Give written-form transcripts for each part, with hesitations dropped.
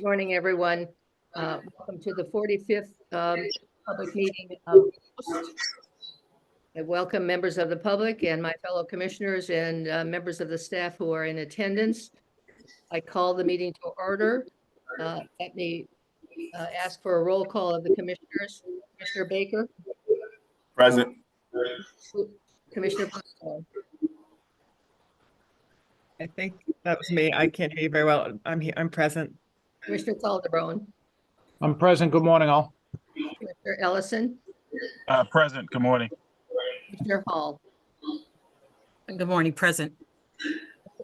Morning, everyone. Welcome to the 45th public meeting of Post. I welcome members of the public and my fellow commissioners and members of the staff who are in attendance. I call the meeting to order. Let me ask for a roll call of the commissioners. Commissioner Baker. Present. Commissioner Bluestone. I think that was me. I can't hear you very well. I'm here. I'm present. Commissioner Calderon. I'm present. Good morning, all. Commissioner Ellison. Present. Good morning. Commissioner Hall. Good morning. Present.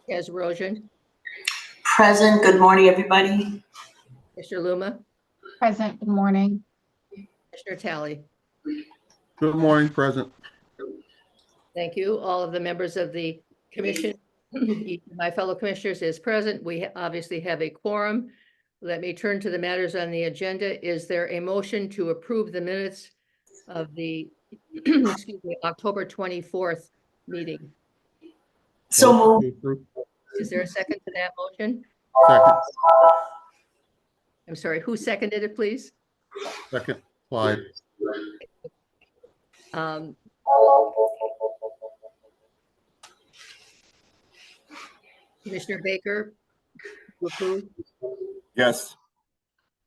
Kazarosian. Present. Good morning, everybody. Commissioner Luma. Present. Good morning. Commissioner Talley. Good morning. Present. Thank you. All of the members of the commission, each of my fellow commissioners is present. We obviously have a quorum. Let me turn to the matters on the agenda. Is there a motion to approve the minutes of the excuse me, October 24th meeting? So moved. Is there a second to that motion? Second. I'm sorry, who seconded it, please? Second. Clyde. Commissioner Baker, you approve? Yes.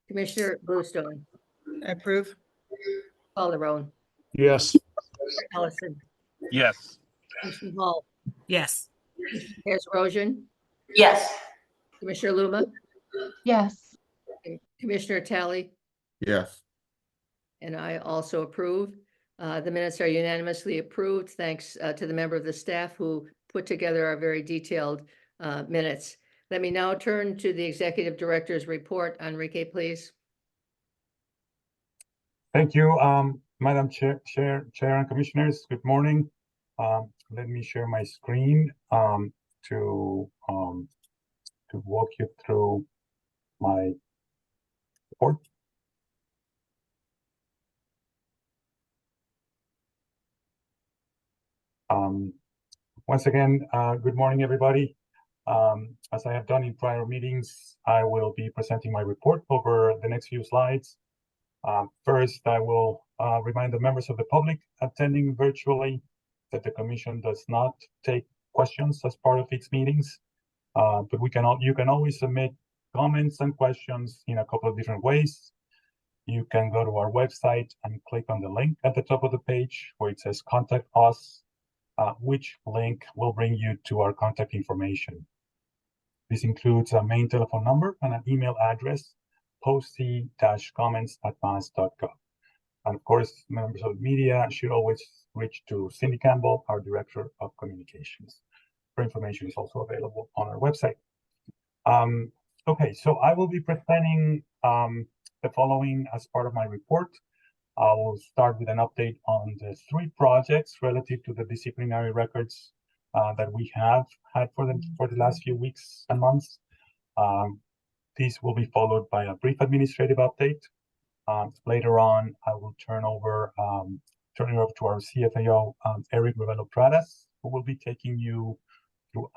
Commissioner Bluestone. I approve. Calderon. Yes. Ellison. Yes. Commissioner Hall. Yes. Kazarosian. Yes. Commissioner Luma. Yes. And Commissioner Talley. Yes. And I also approve. The minutes are unanimously approved. Thanks to the member of the staff who put together our very detailed minutes. Let me now turn to the executive director's report. Enrique, please. Thank you, Madam Chair and Commissioners. Good morning. Let me share my screen to walk you through my report. Once again, good morning, everybody. As I have done in prior meetings, I will be presenting my report over the next few slides. First, I will remind the members of the public attending virtually that the Commission does not take questions as part of its meetings, but you can always submit comments and questions in a couple of different ways. You can go to our website and click on the link at the top of the page where it says Contact Us, which link will bring you to our contact information. This includes a main telephone number and an email address, posty-comments@mass.gov. And of course, members of the media should always reach to Cindy Campbell, our Director of Communications. Her information is also available on our website. Okay, so I will be presenting the following as part of my report. I will start with an update on the 3 projects relative to the disciplinary records that we have had for the last few weeks and months. This will be followed by a brief administrative update. Later on, I will turn it over to our CFAO, Eric Rivelo-Pradas, who will be taking you through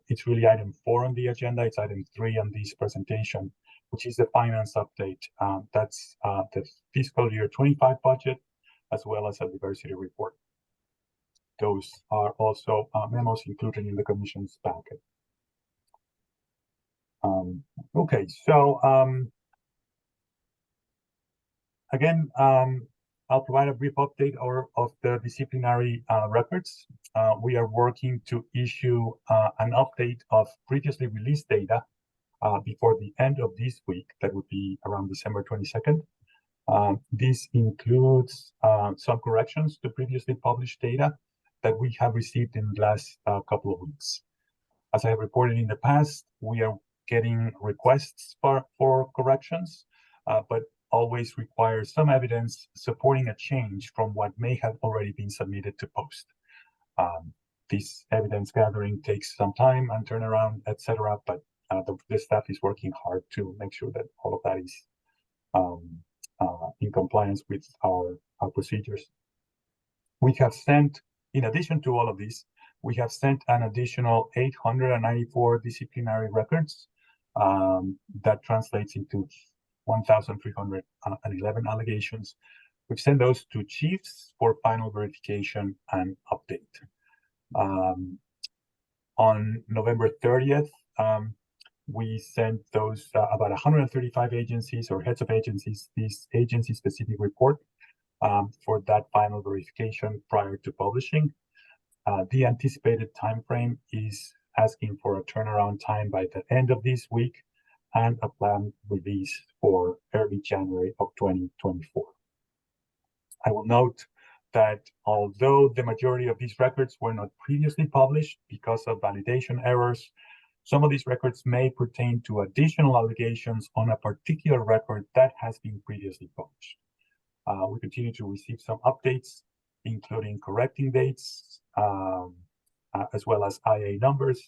it's really item 4 on the agenda. It's item 3 on this presentation, which is the finance update. That's the fiscal year 25 budget, as well as a diversity report. Those are also memos included in the Commission's packet. Okay, so again, I'll provide a brief update of the disciplinary records. We are working to issue an update of previously released data before the end of this week. That would be around December 22nd. This includes some corrections to previously published data that we have received in the last couple of weeks. As I have reported in the past, we are getting requests for corrections, but always require some evidence supporting a change from what may have already been submitted to Post. This evidence gathering takes some time and turnaround, etc., but the staff is working hard to make sure that all of that is in compliance with our procedures. We have sent, in addition to all of this, we have sent an additional 894 disciplinary records That translates into 1,311 allegations. We've sent those to chiefs for final verification and update. On November 30th, we sent those about 135 agencies or heads of agencies, this agency-specific report for that final verification prior to publishing. The anticipated timeframe is asking for a turnaround time by the end of this week and a planned release for early January of 2024. I will note that although the majority of these records were not previously published because of validation errors, some of these records may pertain to additional allegations on a particular record that has been previously published. We continue to receive some updates, including correcting dates, as well as IA numbers.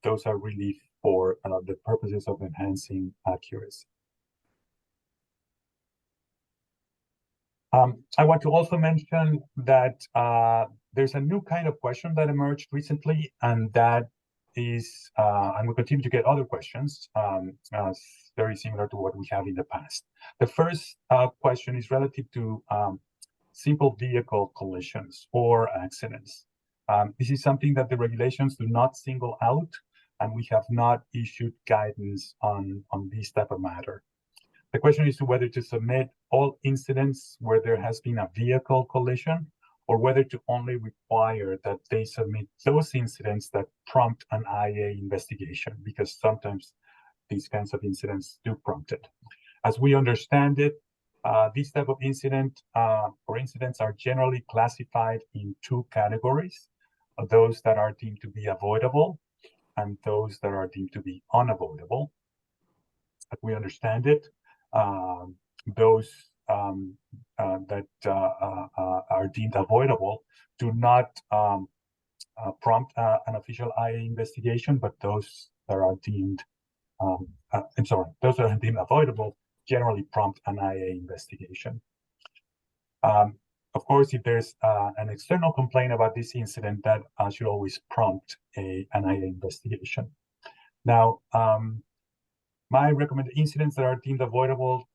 Those are really for the purposes of enhancing accuracy. I want to also mention that there's a new kind of question that emerged recently, and that is, and we continue to get other questions very similar to what we have in the past. The first question is relative to simple vehicle collisions or accidents. This is something that the regulations do not single out, and we have not issued guidance on this type of matter. The question is whether to submit all incidents where there has been a vehicle collision, or whether to only require that they submit those incidents that prompt an IA investigation, because sometimes these kinds of incidents do prompt it. As we understand it, these type of incident or incidents are generally classified in two categories: those that are deemed to be avoidable and those that are deemed to be unavoidable. As we understand it, those that are deemed avoidable do not prompt an official IA investigation, but those that are deemed, those that are deemed avoidable generally prompt an IA investigation. Of course, if there's an external complaint about this incident, that should always prompt an IA investigation. Now, my recommended incidents that are deemed avoidable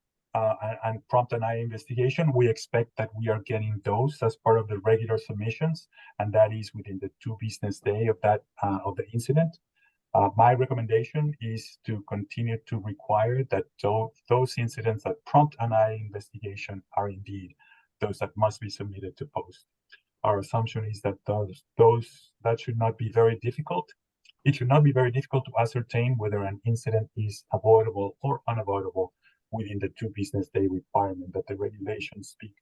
and prompt an IA investigation, we expect that we are getting those as part of the regular submissions, and that is within the 2 business days of that of the incident. My recommendation is to continue to require that those incidents that prompt an IA investigation are indeed those that must be submitted to post. Our assumption is that that should not be very difficult. It should not be very difficult to ascertain whether an incident is avoidable or unavoidable within the 2 business day requirement that the regulations speak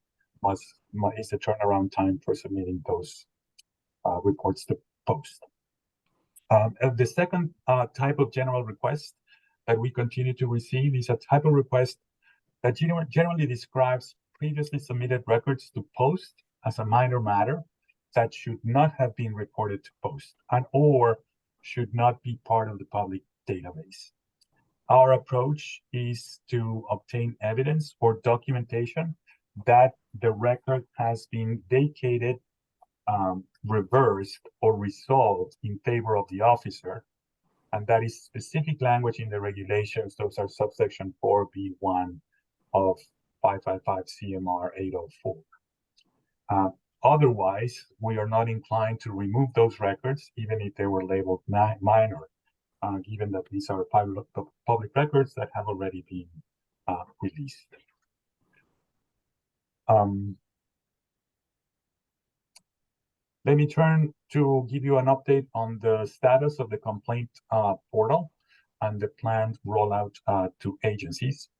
is the turnaround time for submitting those reports to post. The second type of general request that we continue to receive is a type of request that generally describes previously submitted records to post as a minor matter that should not have been reported to post or should not be part of the public database. Our approach is to obtain evidence or documentation that the record has been vacated, reversed, or resolved in favor of the officer, and that is specific language in the regulations. Those are subsection 4B1 of 555 CMR 804. Otherwise, we are not inclined to remove those records, even if they were labeled minor, given that these are public records that have already been released. Let me turn to give you an update on the status of the complaint portal and the planned rollout to agencies.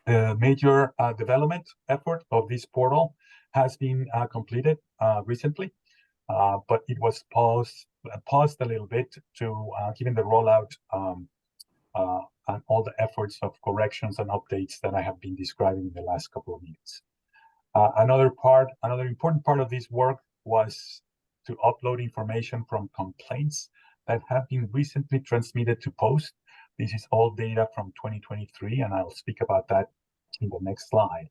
The major development effort of this portal has been completed recently, but it was paused a little bit to given the rollout and all the efforts of corrections and updates that I have been describing in the last couple of minutes. Another important part of this work was to upload information from complaints that have been recently transmitted to post. This is all data from 2023, and I'll speak about that in the next slide.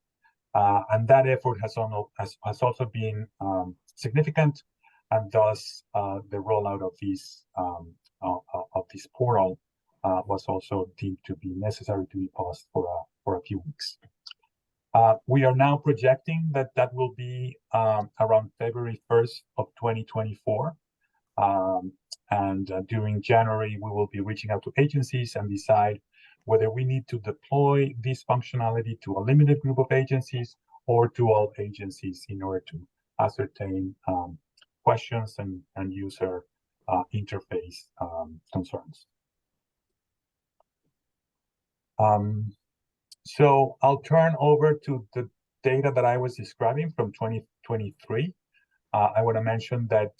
And that effort has also been significant, and thus the rollout of this portal was also deemed to be necessary to be paused for a few weeks. We are now projecting that that will be around February 1st of 2024. During January, we will be reaching out to agencies and decide whether we need to deploy this functionality to a limited group of agencies or to all agencies in order to ascertain questions and user interface concerns. So I'll turn over to the data that I was describing from 2023. I want to mention that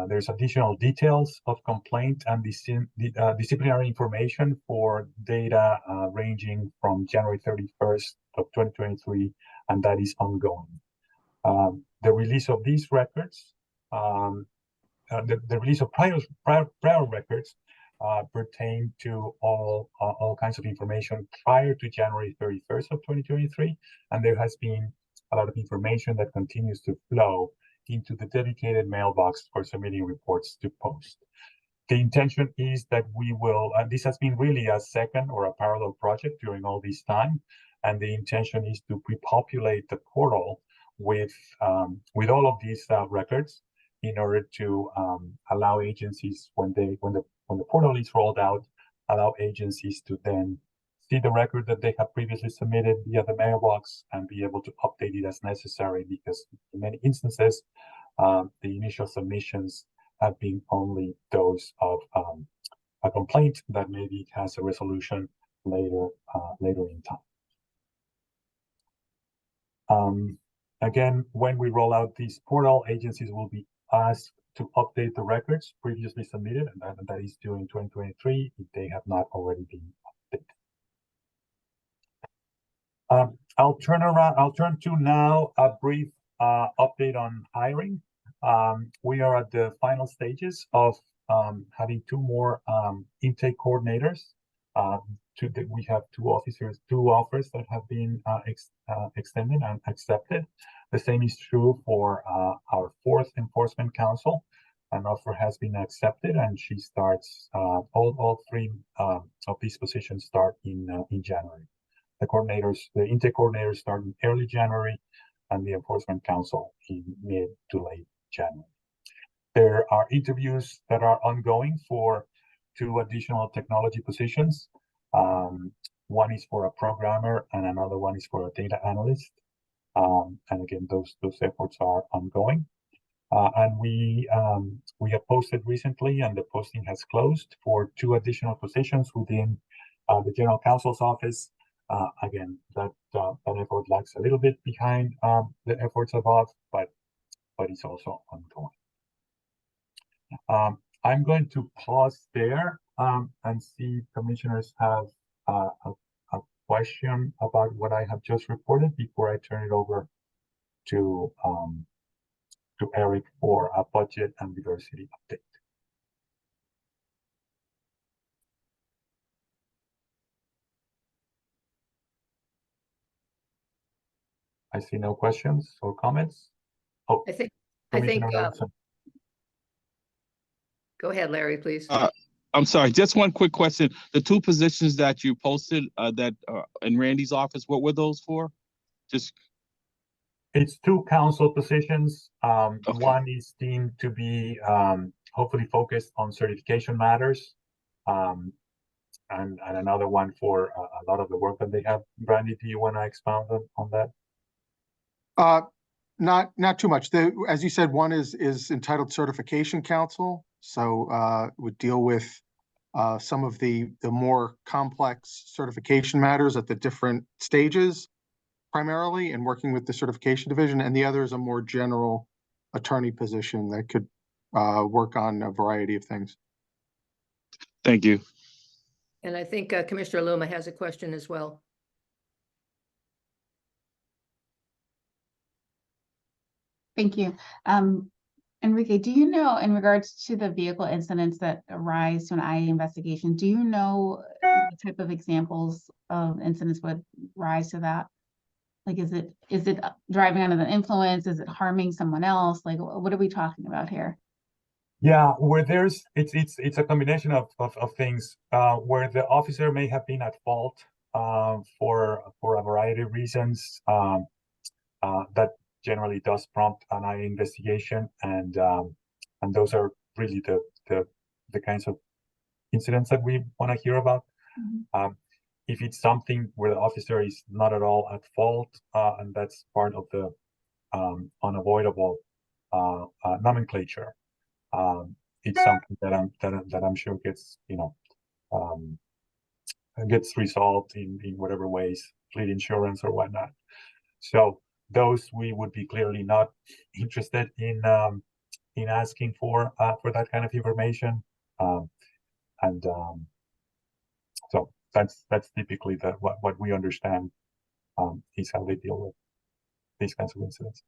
there's additional details of complaint and disciplinary information for data ranging from January 31st of 2023, and that is ongoing. The release of these records, the release of prior records pertain to all kinds of information prior to January 31st of 2023, and there has been a lot of information that continues to flow into the dedicated mailbox for submitting reports to Post. The intention is that we will, this has been really a second or a parallel project during all this time, and the intention is to pre-populate the portal with all of these records in order to allow agencies, when the portal is rolled out, allow agencies to then see the record that they have previously submitted via the mailbox and be able to update it as necessary, because in many instances, the initial submissions have been only those of a complaint that maybe has a resolution later in time. Again, when we roll out this portal, agencies will be asked to update the records previously submitted, and that is due in 2023 if they have not already been updated. I'll turn to now a brief update on hiring. We are at the final stages of having two more intake coordinators. We have two offers that have been extended and accepted. The same is true for our fourth enforcement counsel. An offer has been accepted, and she starts. All three of these positions start in January. The intake coordinators start in early January, and the enforcement counsel in mid to late January. There are interviews that are ongoing for two additional technology positions. One is for a programmer, and another one is for a data analyst. And again, those efforts are ongoing. And we have posted recently, and the posting has closed for two additional positions within the general counsel's office. Again, that effort lags a little bit behind the efforts above, but it's also ongoing. I'm going to pause there and see if commissioners have a question about what I have just reported before I turn it over to Eric for a budget and diversity update. I see no questions or comments. Oh, I think, Commissioner Nelson. go ahead, Larry, please. I'm sorry, just one quick question. The two positions that you posted that in Randy's office, what were those for? Just It's two counsel positions. Okay. One is deemed to be hopefully focused on certification matters, and another one for a lot of the work that they have. Brandy, do you want to expound on that? Not too much. As you said, one is entitled Certification Counsel, so would deal with some of the more complex certification matters at the different stages, primarily, and working with the certification division. And the other is a more general attorney position that could work on a variety of things. thank you. And I think Commissioner Luma has a question as well. Thank you. Enrique, do you know, in regards to the vehicle incidents that arise to an IA investigation, do you know what type of examples of incidents would rise to that? Like, is it driving under the influence? Is it harming someone else? Like, what are we talking about here? Yeah, where it's a combination of things, where the officer may have been at fault for a variety of reasons. That generally does prompt an IA investigation, and those are really the kinds of incidents that we want to hear about. If it's something where the officer is not at all at fault, and that's part of the unavoidable nomenclature, it's something that I'm sure gets gets resolved in whatever ways, fleet insurance or whatnot. So those we would be clearly not interested in asking for that kind of information, so that's typically what we understand is how they deal with these kinds of incidents.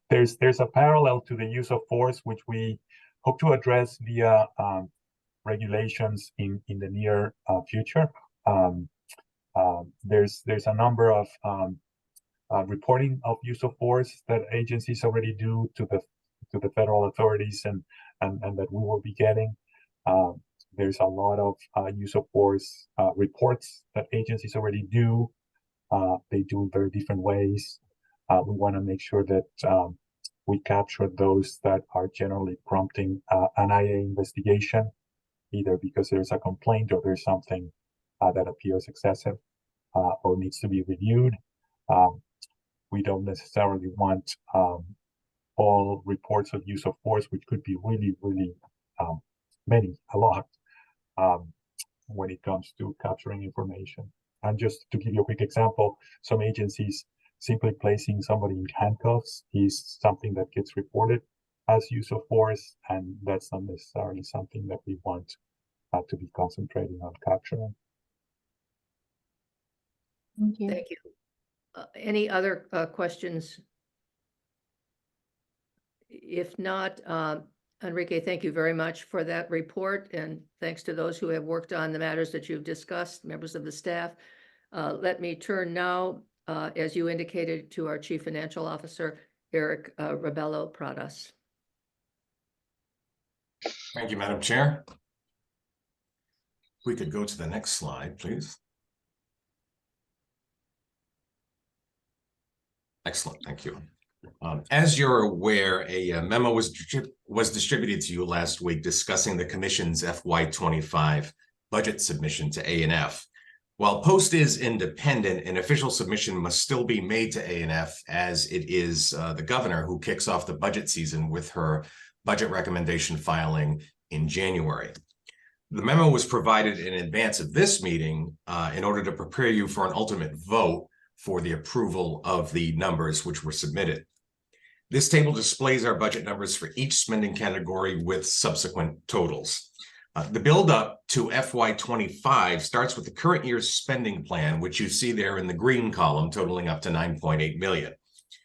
There's a parallel to the use of force, which we hope to address via regulations in the near future. There's a number of reporting of use of force that agencies already do to the federal authorities, and that we will be getting. There's a lot of use of force reports that agencies already do. They do in very different ways. We want to make sure that we capture those that are generally prompting an IA investigation, either because there's a complaint or there's something that appears excessive or needs to be reviewed. We don't necessarily want all reports of use of force, which could be really, really a lot, when it comes to capturing information. And just to give you a quick example, some agencies simply placing somebody in handcuffs is something that gets reported as use of force, and that's not necessarily something that we want to be concentrating on capturing. Thank you. Thank you. Any other questions? If not, Enrique, thank you very much for that report, and thanks to those who have worked on the matters that you've discussed, members of the staff. Let me turn now, as you indicated, to our Chief Financial Officer, Eric Rebello Pradas. Thank you, Madam Chair. We could go to the next slide, please. Excellent, thank you. As you're aware, a memo was distributed to you last week discussing the Commission's FY25 budget submission to A&F. While Post is independent, an official submission must still be made to A&F, as it is the governor who kicks off the budget season with her budget recommendation filing in January. The memo was provided in advance of this meeting in order to prepare you for an ultimate vote for the approval of the numbers which were submitted. This table displays our budget numbers for each spending category with subsequent totals. The build-up to FY25 starts with the current year's spending plan, which you see there in the green column, totaling up to $9.8 million.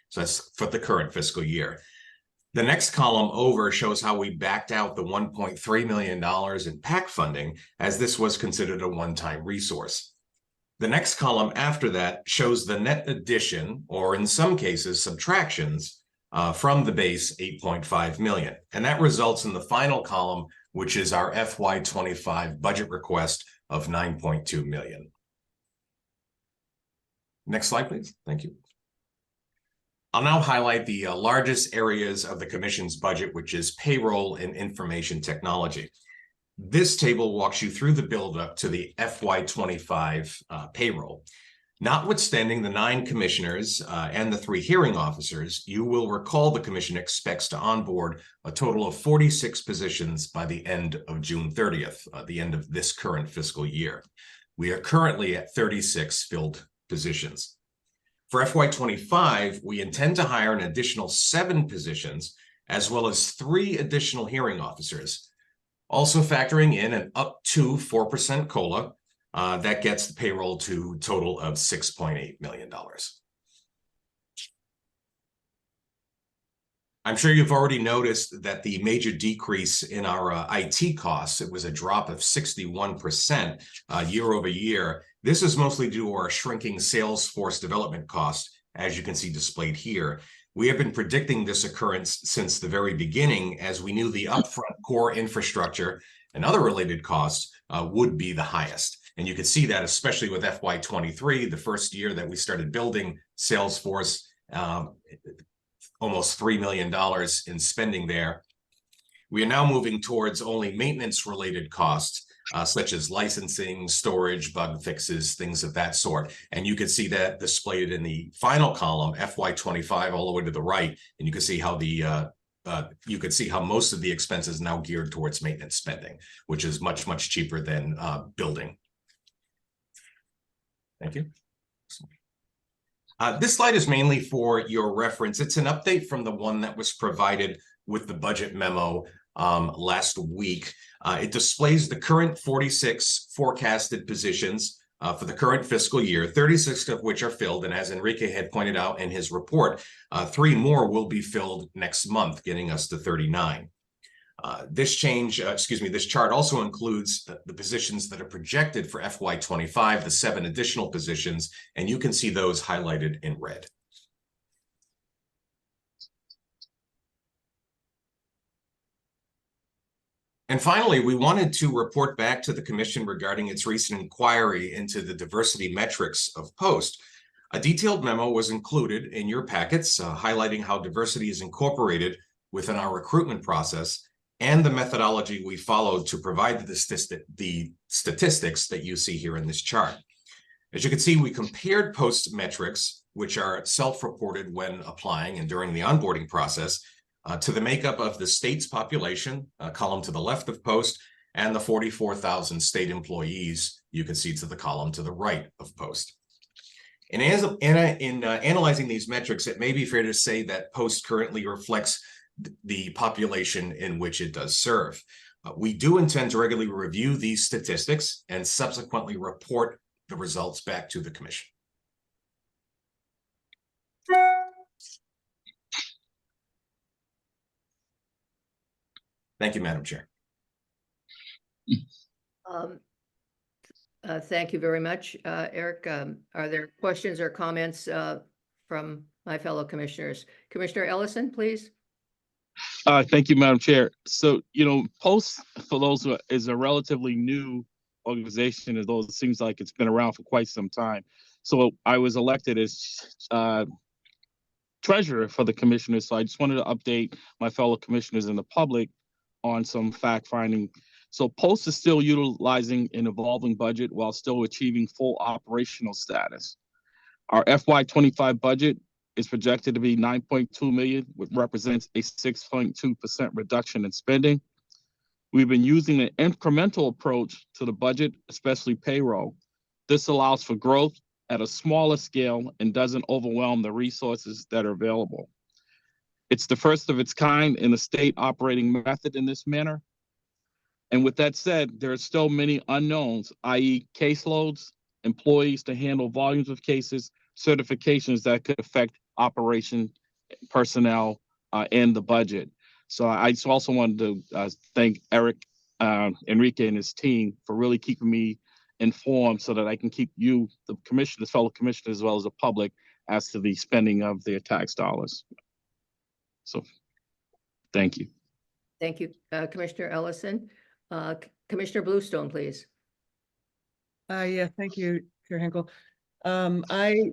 So that's for the current fiscal year. The next column over shows how we backed out the $1.3 million in PAC funding, as this was considered a one-time resource. The next column after that shows the net addition, or in some cases, subtractions from the base $8.5 million. And that results in the final column, which is our FY25 budget request of $9.2 million. Next slide, please. Thank you. I'll now highlight the largest areas of the Commission's budget, which is payroll and information technology. This table walks you through the buildup to the FY25 payroll. Notwithstanding the 9 commissioners and the 3 hearing officers, you will recall the Commission expects to onboard a total of 46 positions by the end of June 30th, the end of this current fiscal year. We are currently at 36 filled positions. For FY25, we intend to hire an additional 7 positions, as well as 3 additional hearing officers. Also factoring in an up to 4% COLA, that gets the payroll to a total of $6.8 million. I'm sure you've already noticed that the major decrease in our IT costs, it was a drop of 61% year over year. This is mostly due to our shrinking sales force development cost, as you can see displayed here. We have been predicting this occurrence since the very beginning, as we knew the upfront core infrastructure and other related costs would be the highest. And you can see that especially with FY23, the first year that we started building Salesforce, almost $3 million in spending there. We are now moving towards only maintenance-related costs, such as licensing, storage, bug fixes, things of that sort. And you can see that displayed in the final column, FY25, all the way to the right. And you can see how most of the expenses now geared towards maintenance spending, which is much, much cheaper than building. Thank you. This slide is mainly for your reference. It's an update from the one that was provided with the budget memo last week. It displays the current 46 forecasted positions for the current fiscal year, 36 of which are filled. And as Enrique had pointed out in his report, 3 more will be filled next month, getting us to 39. This chart also includes the positions that are projected for FY25, the 7 additional positions, and you can see those highlighted in red. And finally, we wanted to report back to the Commission regarding its recent inquiry into the diversity metrics of Post. A detailed memo was included in your packets, highlighting how diversity is incorporated within our recruitment process and the methodology we followed to provide the statistics that you see here in this chart. As you can see, we compared Post metrics, which are self-reported when applying and during the onboarding process, to the makeup of the state's population, column to the left of Post, and the 44,000 state employees you can see to the column to the right of Post. In analyzing these metrics, it may be fair to say that Post currently reflects the population in which it does serve. We do intend to regularly review these statistics and subsequently report the results back to the Commission. Thank you, Madam Chair. Thank you very much, Eric. Are there questions or comments from my fellow commissioners? Commissioner Ellison, please. Thank you, Madam Chair. So, Post, for those who is a relatively new organization, as though it seems like it's been around for quite some time. So I was elected as treasurer for the commissioners. So I just wanted to update my fellow commissioners and the public on some fact finding. So Post is still utilizing an evolving budget while still achieving full operational status. Our FY25 budget is projected to be 9.2 million, which represents a 6.2% reduction in spending. We've been using an incremental approach to the budget, especially payroll. This allows for growth at a smaller scale and doesn't overwhelm the resources that are available. It's the first of its kind in a state operating method in this manner. And with that said, there are still many unknowns, i.e. caseloads, employees to handle volumes of cases, certifications that could affect operation, personnel, and the budget. So I just also wanted to thank Eric, Enrique, and his team for really keeping me informed so that I can keep you, the commissioners, fellow commissioners, as well as the public, as to the spending of their tax dollars. So, thank you. Thank you, Commissioner Ellison. Commissioner Bluestone, please. Yeah, thank you, Chair Hinkle. I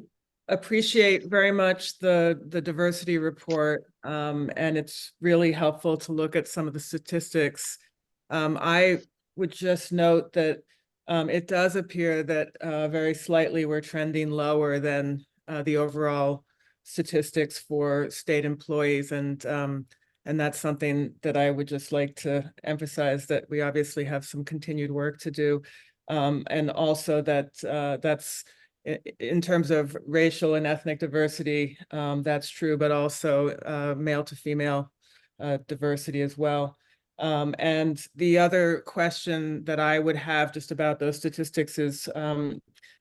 appreciate very much the diversity report, and it's really helpful to look at some of the statistics. I would just note that it does appear that very slightly we're trending lower than the overall statistics for state employees, and that's something that I would just like to emphasize, that we obviously have some continued work to do, and also that that's in terms of racial and ethnic diversity, that's true, but also male to female diversity as well. And the other question that I would have just about those statistics is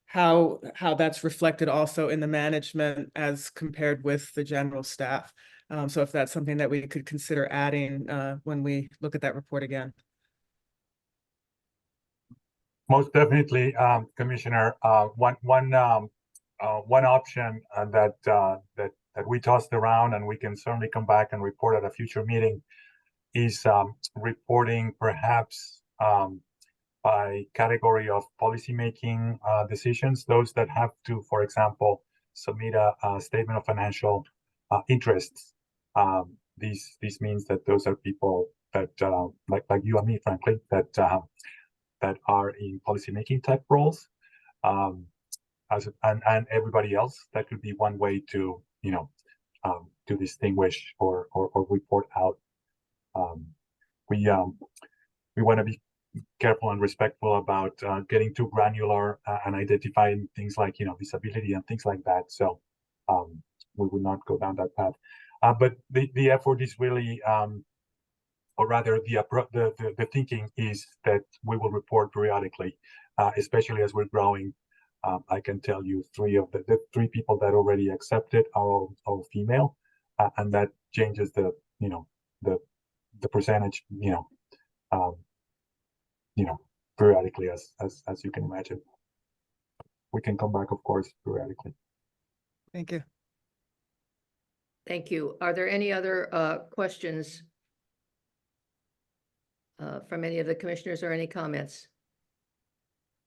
how that's reflected also in the management as compared with the general staff. So if that's something that we could consider adding when we look at that report again. Most definitely, Commissioner. One option that that we tossed around, and we can certainly come back and report at a future meeting, is reporting perhaps by category of policymaking decisions, those that have to, for example, submit a statement of financial interests. This means that those are people that like you and me, frankly, that are in policymaking type roles, and everybody else. That could be one way to to distinguish or report out. We want to be careful and respectful about getting too granular and identifying things like disability and things like that. So we will not go down that path. But the effort is really, or rather, the thinking is that we will report periodically, especially as we're growing. I can tell you the three people that already accepted are all female, and that changes the percentage periodically, as you can imagine. We can come back, of course, periodically. Thank you. Thank you. Are there any other questions from any of the commissioners or any comments?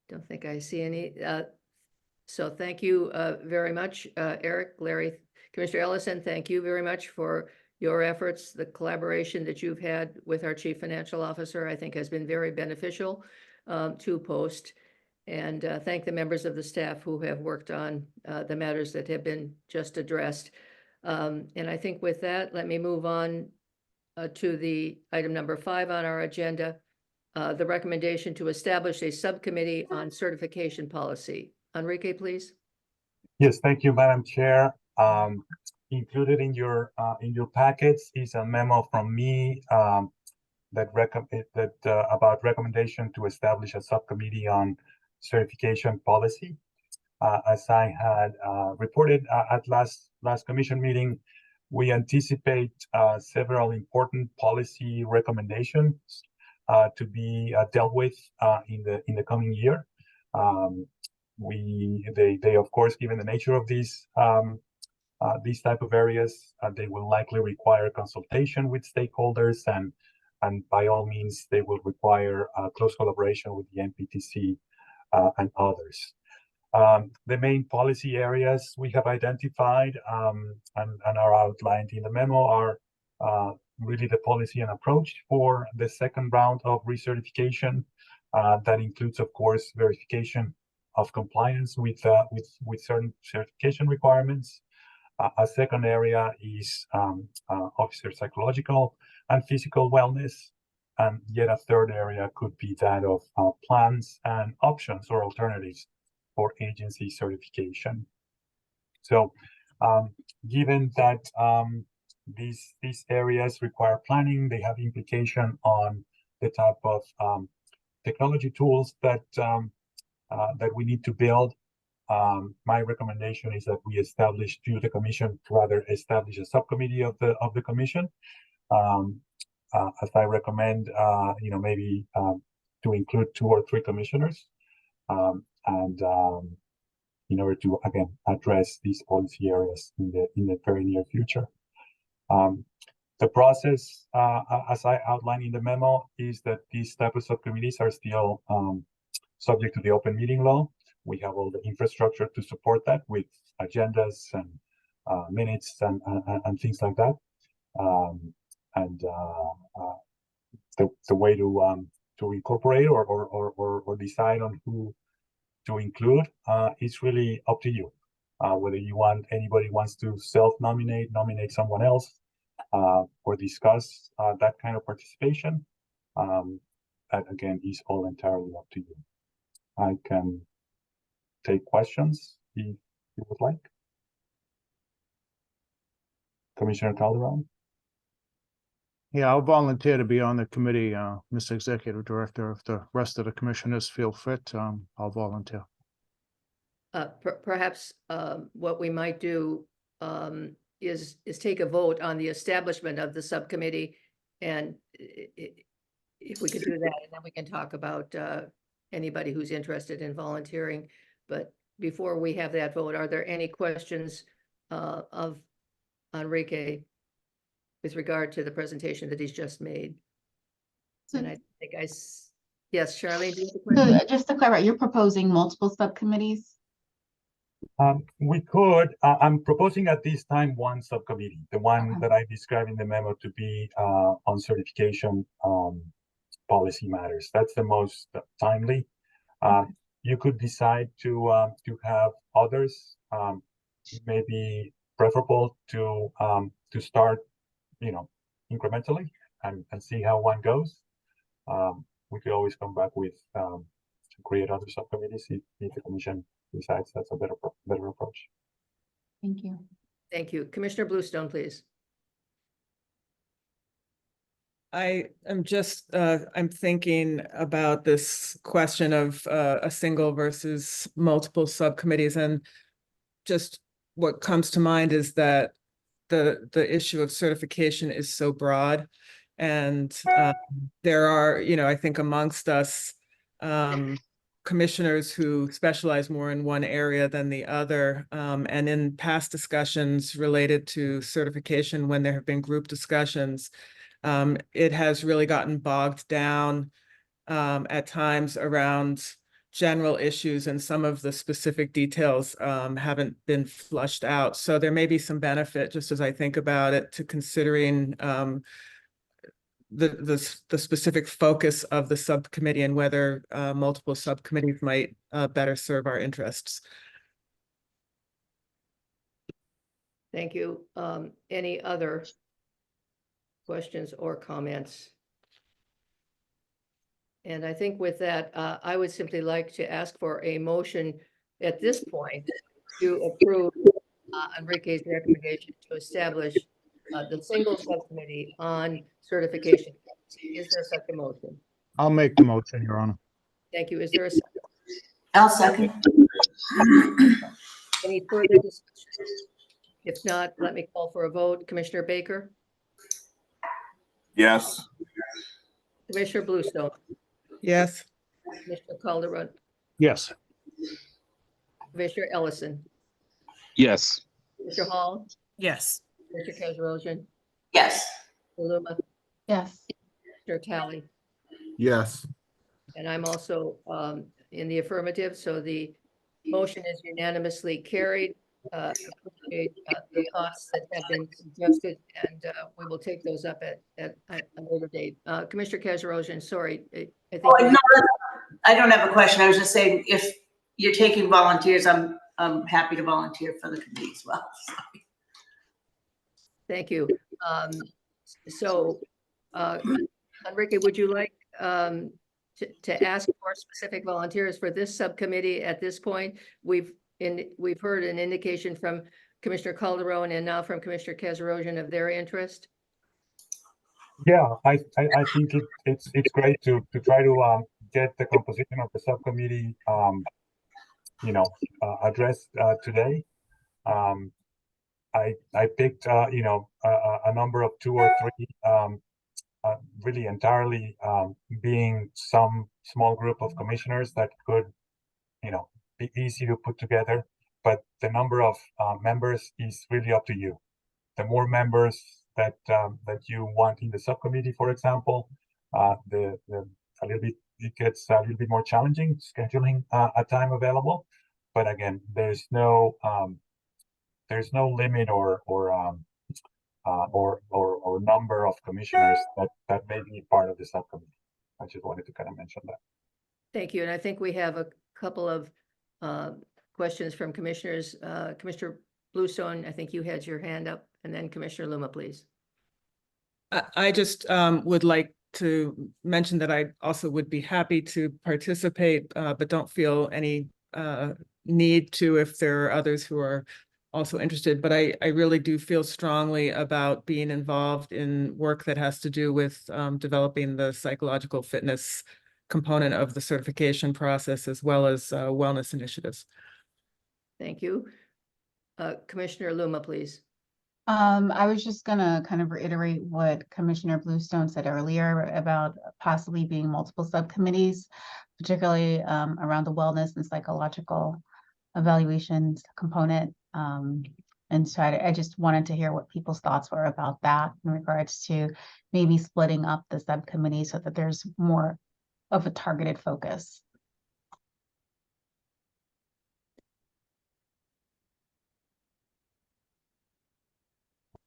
Don't think I see any. So thank you very much, Eric, Larry, Commissioner Ellison. Thank you very much for your efforts. The collaboration that you've had with our Chief Financial Officer, I think, has been very beneficial to POST. And thank the members of the staff who have worked on the matters that have been just addressed. And I think with that, let me move on to the item number 5 on our agenda, the recommendation to establish a subcommittee on certification policy. Enrique, please. Yes, thank you, Madam Chair. Included in your packets is a memo from me about recommendation to establish a subcommittee on certification policy. As I had reported at last commission meeting, we anticipate several important policy recommendations to be dealt with in the coming year. They of course, given the nature of these type of areas, they will likely require consultation with stakeholders, and by all means, they will require close collaboration with the NPTC and others. The main policy areas we have identified and are outlined in the memo are really the policy and approach for the second round of recertification. That includes, of course, verification of compliance with certain certification requirements. A second area is officer psychological and physical wellness. And yet a third area could be that of plans and options or alternatives for agency certification. So given that these areas require planning, they have implication on the type of technology tools that we need to build. My recommendation is that we establish a subcommittee of the commission. As I recommend, maybe to include 2 or 3 commissioners, and in order to again address these policy areas in the very near future. The process, as I outlined in the memo, is that these type of subcommittees are still subject to the open meeting law. We have all the infrastructure to support that with agendas and minutes and things like that. The way to incorporate or decide on who to include is really up to you. Whether anybody wants to self-nominate, nominate someone else, or discuss that kind of participation, that again is all entirely up to you. I can take questions if you would like. Commissioner Calderon? Yeah, I'll volunteer to be on the committee, Mr. Executive Director. If the rest of the commissioners feel fit, I'll volunteer. Perhaps what we might do is take a vote on the establishment of the subcommittee, and if we could do that, and then we can talk about anybody who's interested in volunteering. But before we have that vote, are there any questions of Enrique with regard to the presentation that he's just made. So- And I think yes, Charlene, do you have a So question? just to clarify, you're proposing multiple subcommittees? We could, I'm proposing at this time one subcommittee, the one Okay. that I described in the memo to be on certification policy matters. That's the most timely. You could decide to have others. Maybe preferable to start, incrementally and see how one goes. We could always come back with to create other subcommittees if the commission decides that's a better approach. Thank you. Thank you. Commissioner Bluestone, please. I am just, I'm thinking about this question of a single versus multiple subcommittees, and just what comes to mind is that the issue of certification is so broad. And there are, I think amongst us, commissioners who specialize more in one area than the other. And in past discussions related to certification, when there have been group discussions, it has really gotten bogged down at times around general issues, and some of the specific details haven't been flushed out. So there may be some benefit, just as I think about it, to considering the specific focus of the subcommittee and whether multiple subcommittees might better serve our interests. Thank you. Any other questions or comments? And I think with that, I would simply like to ask for a motion at this point to approve Enrique's recommendation to establish the single subcommittee on certification. Is there such a motion? I'll make the motion, Your Honor. Thank you. Is there a second? I'll second. Any further discussion? If not, let me call for a vote. Commissioner Baker, Yes. Commissioner Bluestone, Yes. Commissioner Calderon, Yes. Commissioner Ellison, Yes. Mr. Hall, Yes. Mr. Kazarosian, Yes. Luma, Yes. Mr. Tally. Yes. And I'm also in the affirmative, so the motion is unanimously carried. Appreciate the thoughts that have been suggested, and we will take those up at a later date. Commissioner Kazarosian, sorry, I think. Oh, no, I don't have a question. I was just saying, if you're taking volunteers, I'm happy to volunteer for the committee as well. Thank you. So, Enrique, would you like to ask for specific volunteers for this subcommittee at this point? We've heard an indication from Commissioner Calderon and now from Commissioner Kazarosian of their interest. Yeah, I think it's great to try to get the composition of the subcommittee addressed today. I picked a number of 2 or 3 really entirely being some small group of commissioners that could be easy to put together, but the number of members is really up to you. The more members that you want in the subcommittee, for example, it gets a little bit more challenging scheduling a time available. But again, there's no limit or number of commissioners that may be part of the subcommittee. I just wanted to kind of mention that. Thank you. And I think we have a couple of questions from commissioners. Commissioner Bluestone, I think you had your hand up, and then Commissioner Luma, please. I just would like to mention that I also would be happy to participate, but don't feel any need to if there are others who are also interested. But I really do feel strongly about being involved in work that has to do with developing the psychological fitness component of the certification process, as well as wellness initiatives. Thank you. Commissioner Luma, please. I was just gonna kind of reiterate what Commissioner Bluestone said earlier about possibly being multiple subcommittees, particularly around the wellness and psychological evaluations component. And so I just wanted to hear what people's thoughts were about that in regards to maybe splitting up the subcommittee so that there's more of a targeted focus.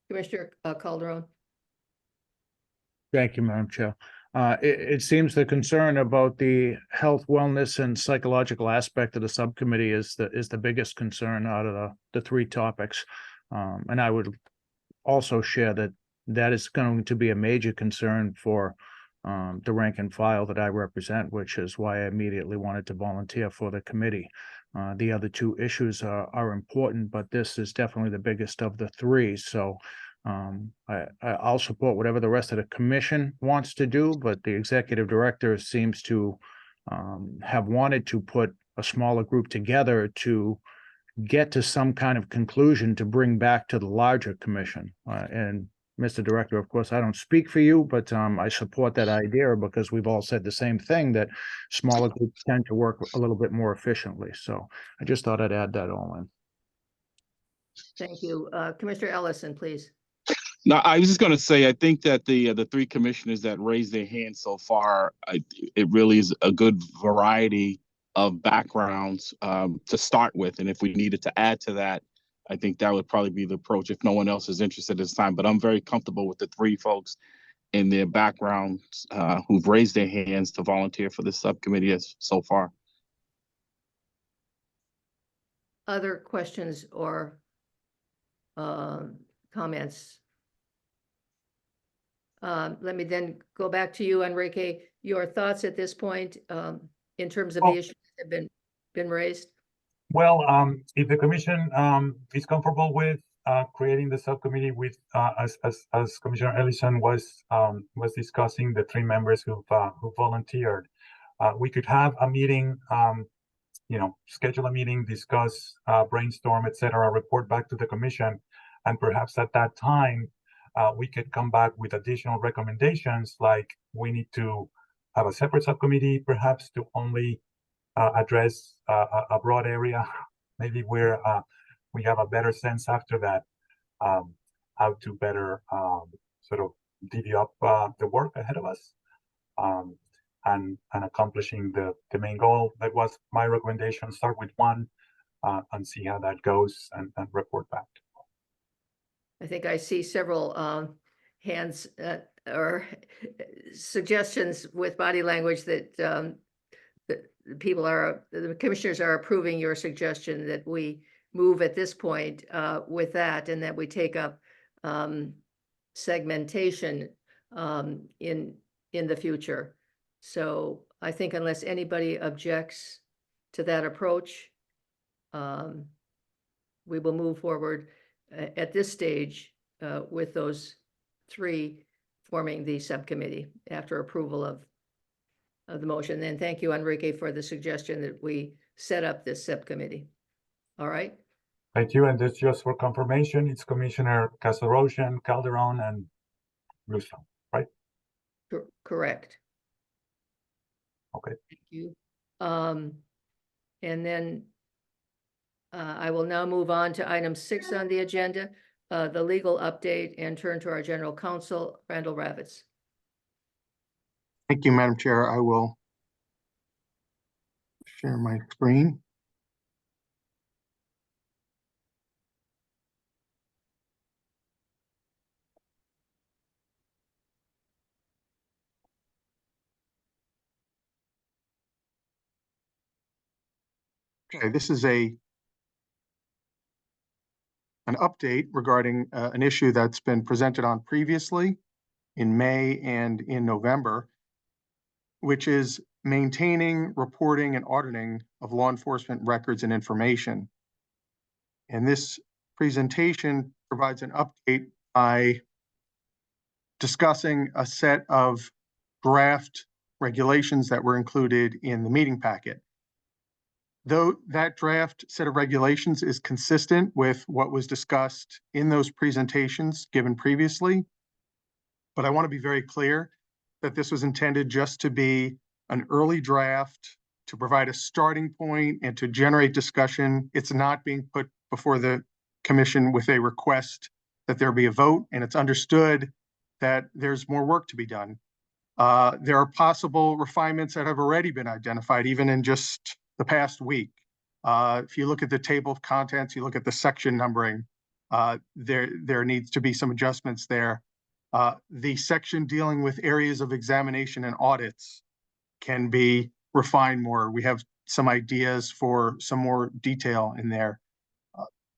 Commissioner Calderon. Thank you, Madam Chair. It seems the concern about the health, wellness, and psychological aspect of the subcommittee is the biggest concern out of the three topics. And I would also share that is going to be a major concern for the rank and file that I represent, which is why I immediately wanted to volunteer for the committee. The other two issues are important, but this is definitely the biggest of the three. So I'll support whatever the rest of the commission wants to do, but the executive director seems to have wanted to put a smaller group together to get to some kind of conclusion to bring back to the larger commission. And Mr. Director, of course, I don't speak for you, but I support that idea because we've all said the same thing, that smaller groups tend to work a little bit more efficiently. So I just thought I'd add that all in. Thank you. Commissioner Ellison, please. No, I was just going to say, I think that the three commissioners that raised their hands so far, it really is a good variety of backgrounds to start with. And if we needed to add to that, I think that would probably be the approach if no one else is interested this time. But I'm very comfortable with the three folks in their backgrounds who've raised their hands to volunteer for this subcommittee so far. Other questions or comments? Let me then go back to you, Enrique. Your thoughts at this point in terms of the issues that have been raised? Well, if the commission is comfortable with creating the subcommittee with, as Commissioner Ellison was discussing, the three members who volunteered, we could have a meeting, schedule a meeting, discuss, brainstorm, etc., report back to the commission, and perhaps at that time, we could come back with additional recommendations, like we need to have a separate subcommittee, perhaps to only address a broad area, maybe where we have a better sense after that how to better sort of divvy up the work ahead of us and accomplishing the main goal. That was my recommendation. Start with one and see how that goes and report back. I think I see several hands or suggestions with body language that the commissioners are approving your suggestion that we move at this point with that, and that we take up segmentation in the future. So I think unless anybody objects to that approach, we will move forward at this stage with those three forming the subcommittee after approval of the motion. And thank you, Enrique, for the suggestion that we set up this subcommittee. All right. Thank you. And this just for confirmation, it's Commissioner Casarosian, Calderon, and Russo, right? Correct. Okay. Thank you. And then I will now move on to item 6 on the agenda, the legal update, and turn to our general counsel, Randall Ravitz. Thank you, Madam Chair. I will share my screen. Okay, this is an update regarding an issue that's been presented on previously in May and in November, which is maintaining, reporting, and auditing of law enforcement records and information. And this presentation provides an update by discussing a set of draft regulations that were included in the meeting packet. Though that draft set of regulations is consistent with what was discussed in those presentations given previously, but I want to be very clear that this was intended just to be an early draft to provide a starting point and to generate discussion. It's not being put before the commission with a request that there be a vote, and it's understood that there's more work to be done. There are possible refinements that have already been identified, even in just the past week. If you look at the table of contents, you look at the section numbering, there needs to be some adjustments there. The section dealing with areas of examination and audits can be refined more. We have some ideas for some more detail in there.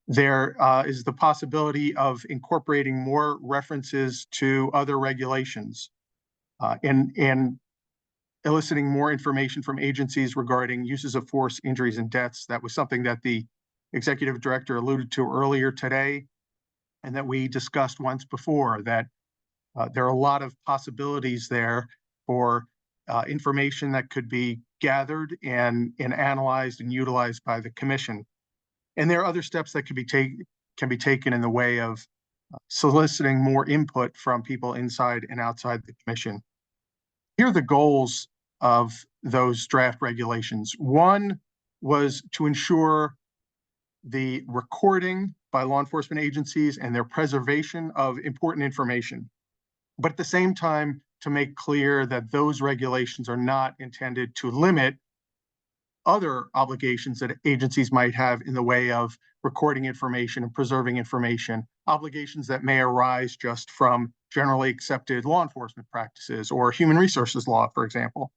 There is the possibility of incorporating more references to other regulations and eliciting more information from agencies regarding uses of force, injuries, and deaths. That was something that the executive director alluded to earlier today, and that we discussed once before, that there are a lot of possibilities there for information that could be gathered and analyzed and utilized by the commission. And there are other steps that can be taken in the way of soliciting more input from people inside and outside the commission. Here are the goals of those draft regulations. One was to ensure the recording by law enforcement agencies and their preservation of important information, but at the same time to make clear that those regulations are not intended to limit other obligations that agencies might have in the way of recording information and preserving information, obligations that may arise just from generally accepted law enforcement practices or human resources law, for example.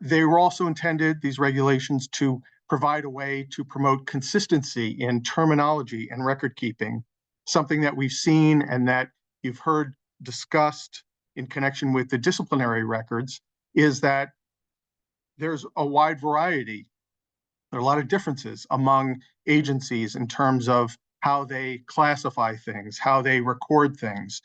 They were also intended, these regulations, to provide a way to promote consistency in terminology and record keeping, something that we've seen and that you've heard discussed in connection with the disciplinary records, is that there's a wide variety. There are a lot of differences among agencies in terms of how they classify things, how they record things.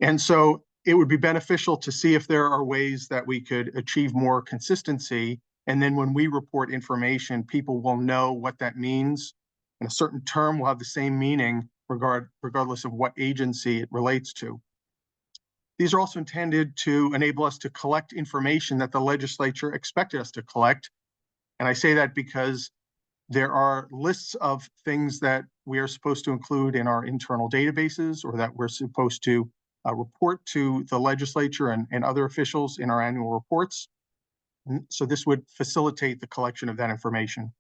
And so it would be beneficial to see if there are ways that we could achieve more consistency. And then when we report information, people will know what that means. And a certain term will have the same meaning regardless of what agency it relates to. These are also intended to enable us to collect information that the legislature expected us to collect. And I say that because there are lists of things that we are supposed to include in our internal databases, or that we're supposed to report to the legislature and other officials in our annual reports. And so this would facilitate the collection of that information,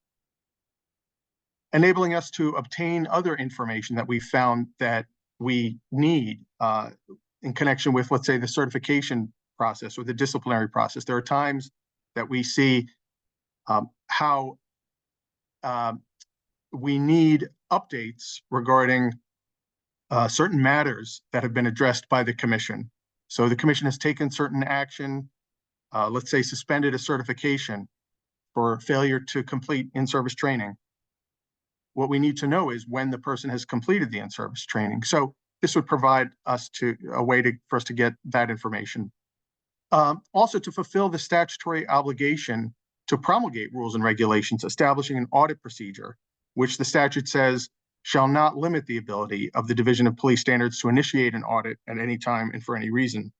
enabling us to obtain other information that we found that we need in connection with, let's say, the certification process or the disciplinary process. There are times that we see how we need updates regarding certain matters that have been addressed by the commission. So the commission has taken certain action, let's say suspended a certification for failure to complete in-service training. What we need to know is when the person has completed the in-service training. So this would provide us a way for us to get that information. Also, to fulfill the statutory obligation to promulgate rules and regulations, establishing an audit procedure, which the statute says shall not limit the ability of the Division of Police Standards to initiate an audit at any time and for any reason.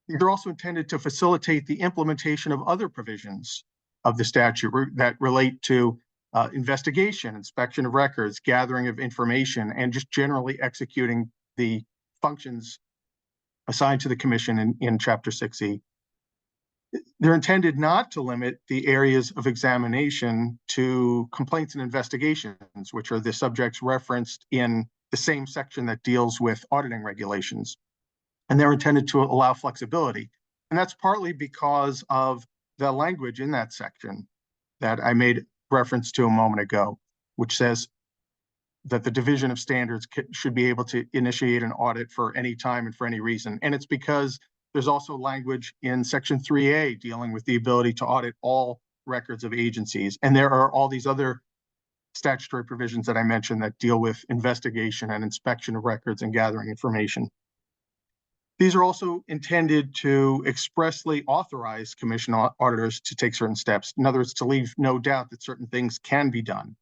They're also intended to facilitate the implementation of other provisions of the statute that relate to investigation, inspection of records, gathering of information, and just generally executing the functions assigned to the commission in Chapter 6E. They're intended not to limit the areas of examination to complaints and investigations, which are the subjects referenced in the same section that deals with auditing regulations. And they're intended to allow flexibility. And that's partly because of the language in that section that I made reference to a moment ago, which says that the Division of Standards should be able to initiate an audit for any time and for any reason. And it's because there's also language in Section 3A dealing with the ability to audit all records of agencies. And there are all these other statutory provisions that I mentioned that deal with investigation and inspection of records and gathering information. These are also intended to expressly authorize commission auditors to take certain steps. In other words, to leave no doubt that certain things can be done,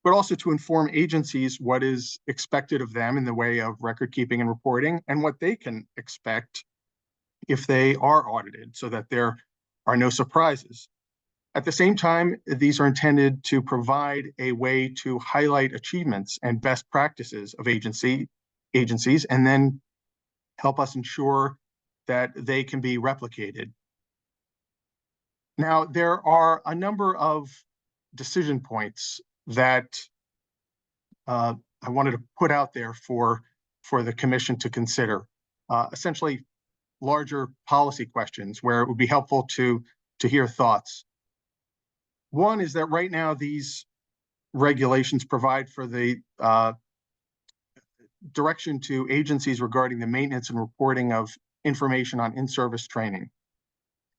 but also to inform agencies what is expected of them in the way of record keeping and reporting, and what they can expect if they are audited, so that there are no surprises. At the same time, these are intended to provide a way to highlight achievements and best practices of agencies, and then help us ensure that they can be replicated. Now, there are a number of decision points that I wanted to put out there for the commission to consider. Essentially, larger policy questions where it would be helpful to hear thoughts. One is that right now these regulations provide for the direction to agencies regarding the maintenance and reporting of information on in-service training,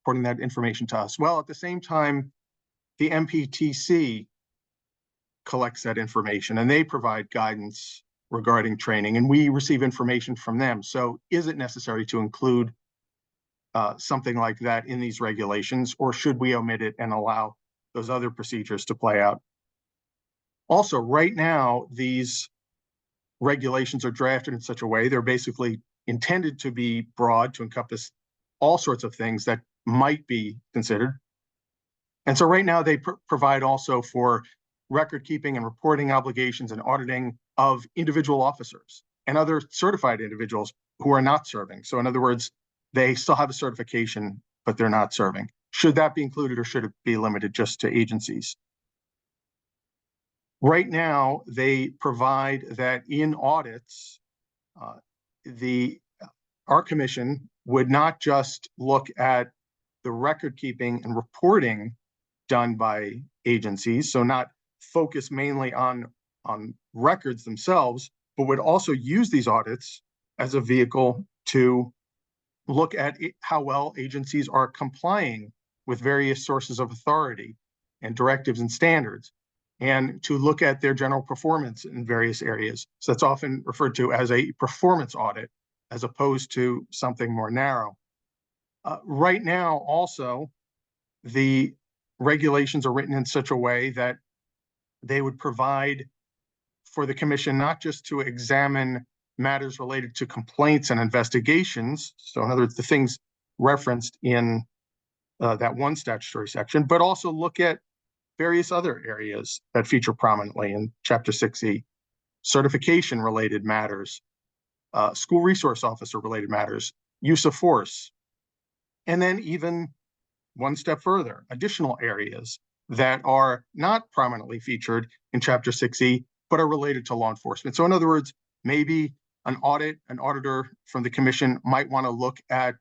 reporting that information to us. Well, at the same time, the MPTC collects that information and they provide guidance regarding training, and we receive information from them. So is it necessary to include something like that in these regulations, or should we omit it and allow those other procedures to play out? Also, right now, these regulations are drafted in such a way, they're basically intended to be broad, to encompass all sorts of things that might be considered. And so right now they provide also for record keeping and reporting obligations and auditing of individual officers and other certified individuals who are not serving. So in other words, they still have a certification, but they're not serving. Should that be included, or should it be limited just to agencies? Right now, they provide that in audits, our commission would not just look at the record keeping and reporting done by agencies, so not focus mainly on records themselves, but would also use these audits as a vehicle to look at how well agencies are complying with various sources of authority and directives and standards, and to look at their general performance in various areas. So that's often referred to as a performance audit, as opposed to something more narrow. Right now, also, the regulations are written in such a way that they would provide for the commission not just to examine matters related to complaints and investigations, so in other words, the things referenced in that one statutory section, but also look at various other areas that feature prominently in Chapter 6E, certification-related matters, school resource officer-related matters, use of force, and then even one step further, additional areas that are not prominently featured in Chapter 6E, but are related to law enforcement. So in other words, maybe an auditor from the commission might want to look at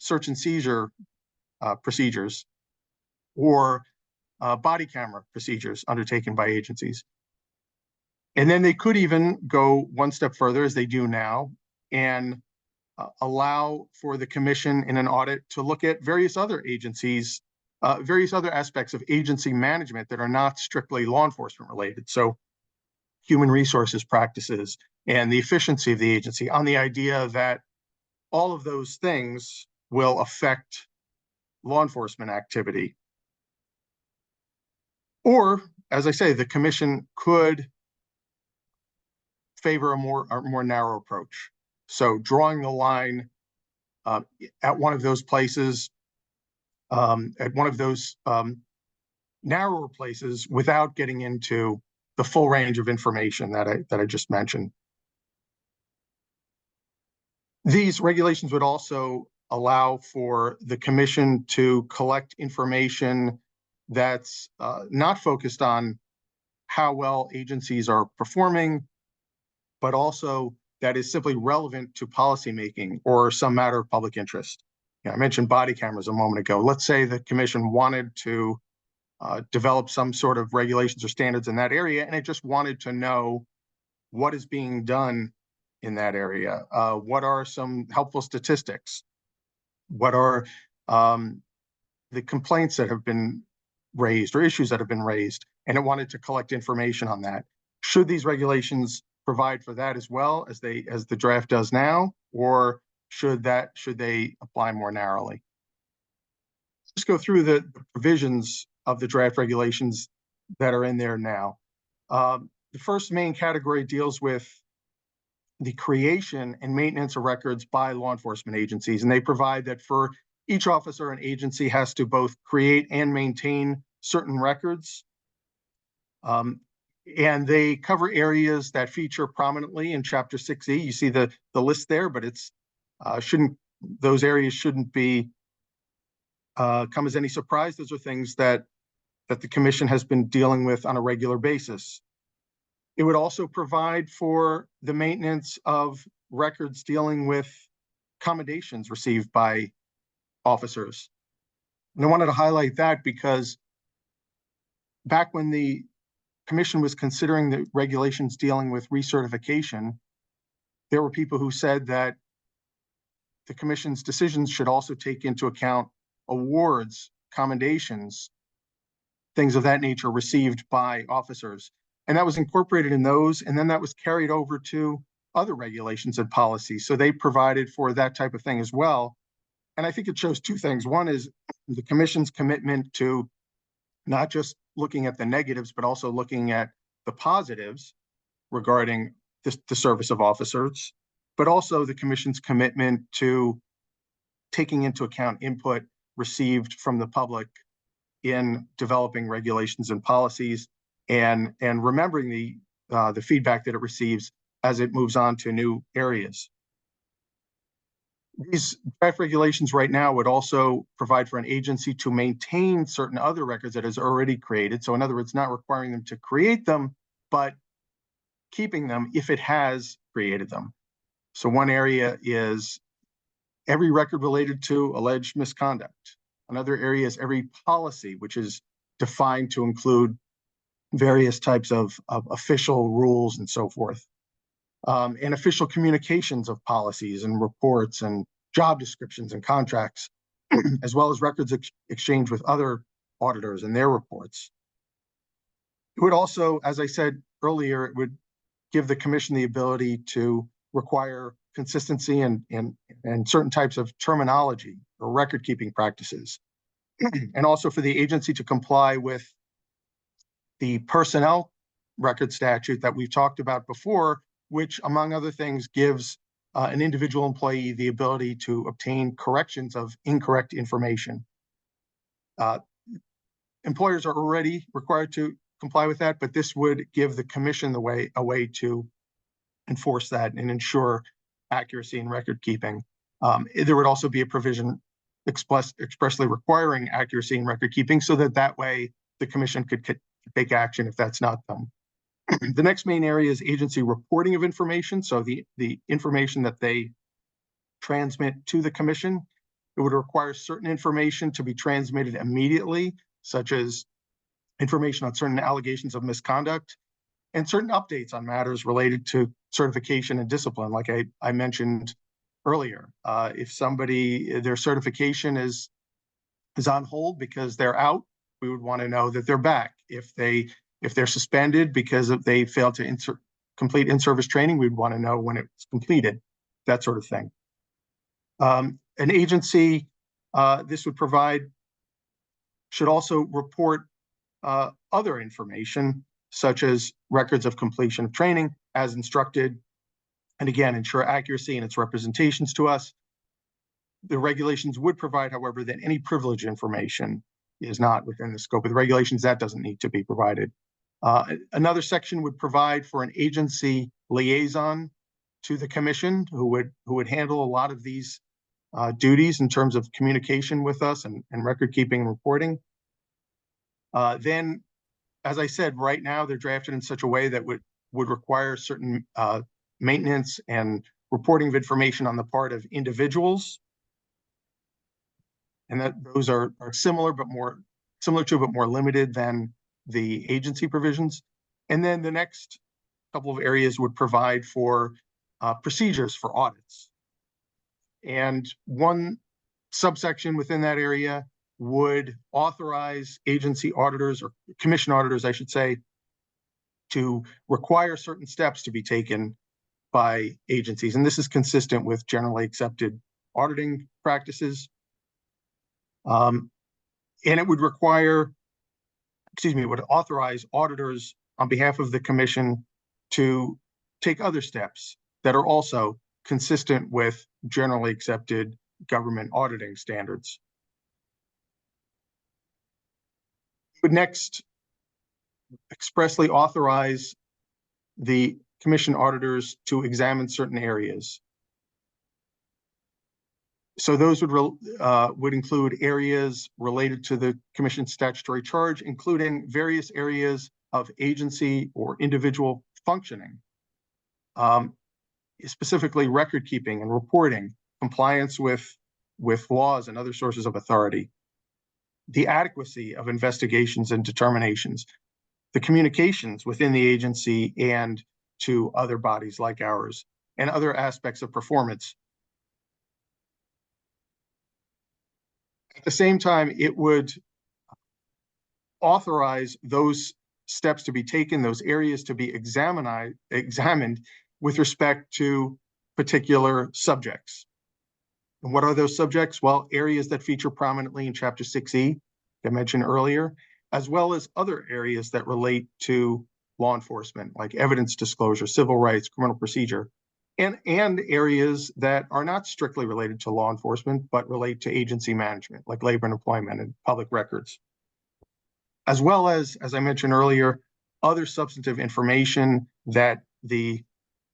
search and seizure procedures, or body camera procedures undertaken by agencies. And then they could even go one step further, as they do now, and allow for the commission in an audit to look at various other agencies, various other aspects of agency management that are not strictly law enforcement related. So human resources practices and the efficiency of the agency, on the idea that all of those things will affect law enforcement activity. Or, as I say, the commission could favor a more narrow approach. So drawing the line at one of those places, at one of those narrower places, without getting into the full range of information that I just mentioned. These regulations would also allow for the commission to collect information that's not focused on how well agencies are performing, but also that is simply relevant to policymaking or some matter of public interest. I mentioned body cameras a moment ago. Let's say the commission wanted to develop some sort of regulations or standards in that area, and it just wanted to know what is being done in that area. What are some helpful statistics? What are the complaints that have been raised or issues that have been raised? And it wanted to collect information on that. Should these regulations provide for that as well as the draft does now, or should they apply more narrowly? Let's go through the provisions of the draft regulations that are in there now. The first main category deals with the creation and maintenance of records by law enforcement agencies, and they provide that for each officer and agency has to both create and maintain certain records. And they cover areas that feature prominently in Chapter 6E. You see the list there, but it's those areas shouldn't be come as any surprise. Those are things that the commission has been dealing with on a regular basis. It would also provide for the maintenance of records dealing with commendations received by officers. And I wanted to highlight that because back when the commission was considering the regulations dealing with recertification, there were people who said that the commission's decisions should also take into account awards, commendations, things of that nature received by officers. And that was incorporated in those, and then that was carried over to other regulations and policies. So they provided for that type of thing as well. And I think it shows two things. One is the commission's commitment to not just looking at the negatives, but also looking at the positives regarding the service of officers, but also the commission's commitment to taking into account input received from the public in developing regulations and policies, and remembering the feedback that it receives as it moves on to new areas. These draft regulations right now would also provide for an agency to maintain certain other records that is already created. So in other words, not requiring them to create them, but keeping them if it has created them. So one area is every record related to alleged misconduct. Another area is every policy, which is defined to include various types of official rules and so forth. And official communications of policies and reports and job descriptions and contracts, as well as records exchanged with other auditors and their reports. It would also, as I said earlier, it would give the commission the ability to require consistency and certain types of terminology or record keeping practices. And also for the agency to comply with the personnel record statute that we've talked about before, which among other things gives an individual employee the ability to obtain corrections of incorrect information. Employers are already required to comply with that, but this would give the commission a way to enforce that and ensure accuracy in record keeping. There would also be a provision expressly requiring accuracy in record keeping, so that way the commission could take action if that's not done. The next main area is agency reporting of information. So the information that they transmit to the commission, it would require certain information to be transmitted immediately, such as information on certain allegations of misconduct and certain updates on matters related to certification and discipline, like I mentioned earlier. If their certification is on hold because they're out, we would want to know that they're back. If they're suspended because they failed to complete in-service training, we'd want to know when it's completed, that sort of thing. An agency, this would provide, should also report other information, such as records of completion of training as instructed, and again, ensure accuracy in its representations to us. The regulations would provide, however, that any privileged information is not within the scope of the regulations. That doesn't need to be provided. Another section would provide for an agency liaison to the commission who would handle a lot of these duties in terms of communication with us and record keeping and reporting. Then, as I said, right now they're drafted in such a way that would require certain maintenance and reporting of information on the part of individuals, and that those are similar to but more limited than the agency provisions. And then the next couple of areas would provide for procedures for audits. And one subsection within that area would authorize agency auditors, or commission auditors, I should say, to require certain steps to be taken by agencies. And this is consistent with generally accepted auditing practices. And it would would authorize auditors on behalf of the commission to take other steps that are also consistent with generally accepted government auditing standards. Would next expressly authorize the commission auditors to examine certain areas. So those would include areas related to the commission's statutory charge, including various areas of agency or individual functioning, specifically record keeping and reporting, compliance with laws and other sources of authority, the adequacy of investigations and determinations, the communications within the agency and to other bodies like ours, and other aspects of performance. At the same time, it would authorize those steps to be taken, those areas to be examined with respect to particular subjects. And what are those subjects? Well, areas that feature prominently in Chapter 6E, I mentioned earlier, as well as other areas that relate to law enforcement, like evidence disclosure, civil rights, criminal procedure, and areas that are not strictly related to law enforcement, but relate to agency management, like labor and employment and public records. As well as I mentioned earlier, other substantive information that the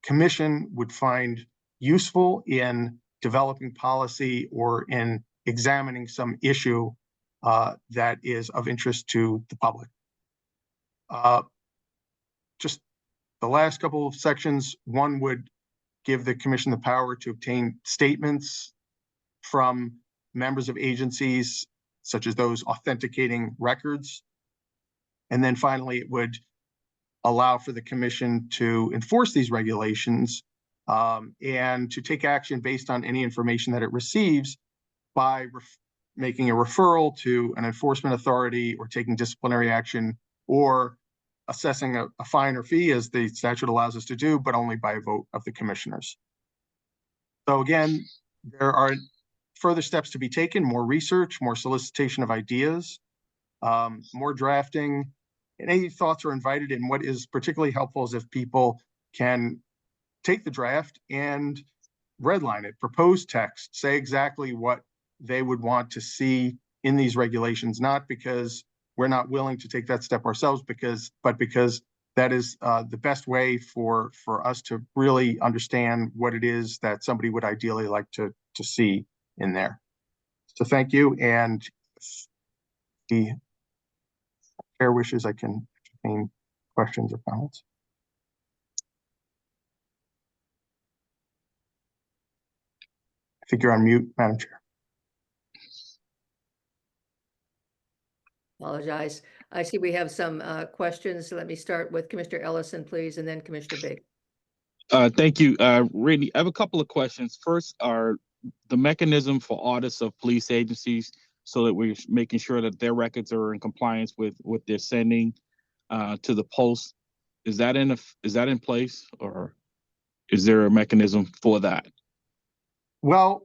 commission would find useful in developing policy or in examining some issue that is of interest to the public. Just the last couple of sections, one would give the commission the power to obtain statements from members of agencies, such as those authenticating records. And then finally, it would allow for the commission to enforce these regulations and to take action based on any information that it receives by making a referral to an enforcement authority or taking disciplinary action or assessing a fine or fee, as the statute allows us to do, but only by a vote of the commissioners. So again, there are further steps to be taken, more research, more solicitation of ideas, more drafting, and any thoughts are invited. And what is particularly helpful is if people can take the draft and redline it, propose text, say exactly what they would want to see in these regulations, not because we're not willing to take that step ourselves, but because that is the best way for us to really understand what it is that somebody would ideally like to see in there. So thank you, and if the chair wishes, I can entertain questions or comments. I think you're on mute, Madam Chair. Apologize. I see we have some questions. Let me start with Commissioner Ellison, please, and then Commissioner Big. Thank you, Randy. I have a couple of questions. First, are the mechanism for audits of police agencies so that we're making sure that their records are in compliance with what they're sending to the post. Is that in place, or is there a mechanism for that? Well,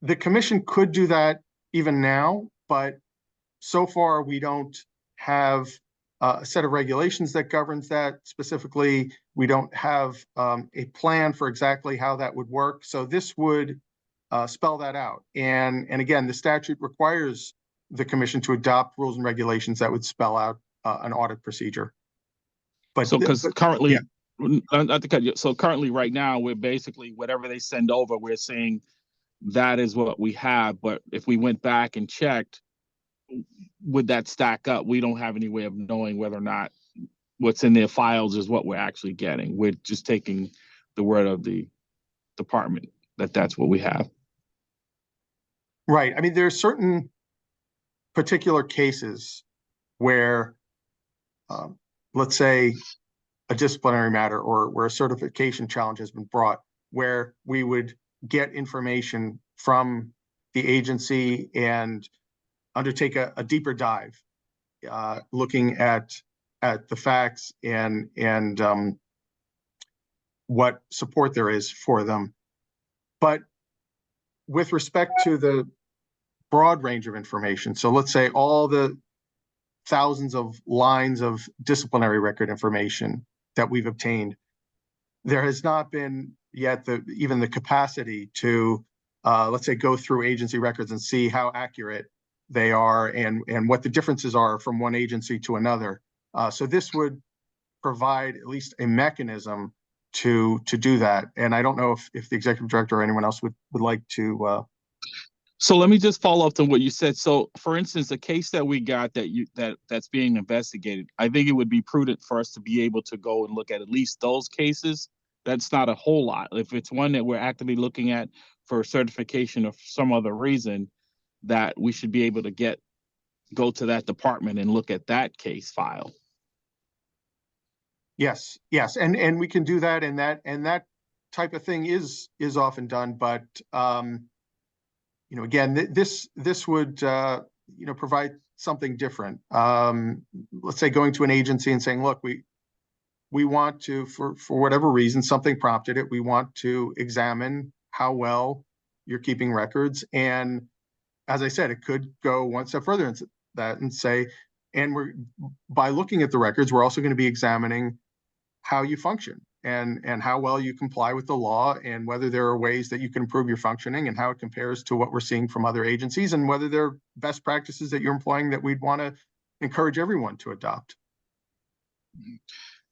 the commission could do that even now, but so far we don't have a set of regulations that governs that. Specifically, we don't have a plan for exactly how that would work. So this would spell that out. And again, the statute requires the commission to adopt rules and regulations that would spell out an audit procedure. But so, because currently, yeah. So currently, right now, we're basically whatever they send over, we're saying that is what we have. But if we went back and checked, would that stack up? We don't have any way of knowing whether or not what's in their files is what we're actually getting. We're just taking the word of the department that that's what we have. Right. I mean, there are certain particular cases where, let's say, a disciplinary matter or where a certification challenge has been brought, where we would get information from the agency and undertake a deeper dive, looking at the facts and what support there is for them. But with respect to the broad range of information, so let's say all the thousands of lines of disciplinary record information that we've obtained, there has not been yet even the capacity to let's say, go through agency records and see how accurate they are and what the differences are from one agency to another. So this would provide at least a mechanism to do that. And I don't know if the executive director or anyone else would like to. So let me just follow up on what you said. So for instance, the case that we got that's being investigated, I think it would be prudent for us to be able to go and look at least those cases. That's not a whole lot. If it's one that we're actively looking at for certification or some other reason, that we should be able to go to that department and look at that case file. Yes, and we can do that, and that type of thing is often done, but again, this would provide something different. Let's say going to an agency and saying, look, we want to, for whatever reason, something prompted it, we want to examine how well you're keeping records. And as I said, it could go one step further into that and say, and by looking at the records, we're also going to be examining how you function and how well you comply with the law, and whether there are ways that you can improve your functioning, and how it compares to what we're seeing from other agencies, and whether there are best practices that you're employing that we'd want to encourage everyone to adopt.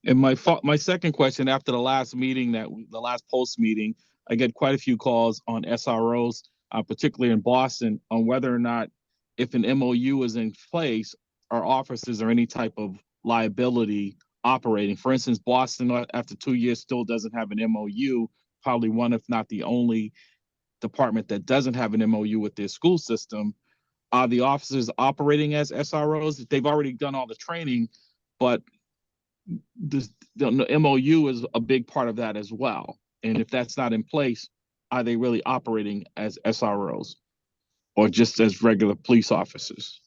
And my second question, after the last meeting, the last post meeting, I get quite a few calls on SROs, particularly in Boston, on whether or not, if an MOU is in place, our officers are any type of liability operating. For instance, Boston, after 2 years, still doesn't have an MOU, probably one, if not the only department that doesn't have an MOU with their school system. Are the officers operating as SROs? They've already done all the training, but the MOU is a big part of that as well. And if that's not in place, are they really operating as SROs or just as regular police officers?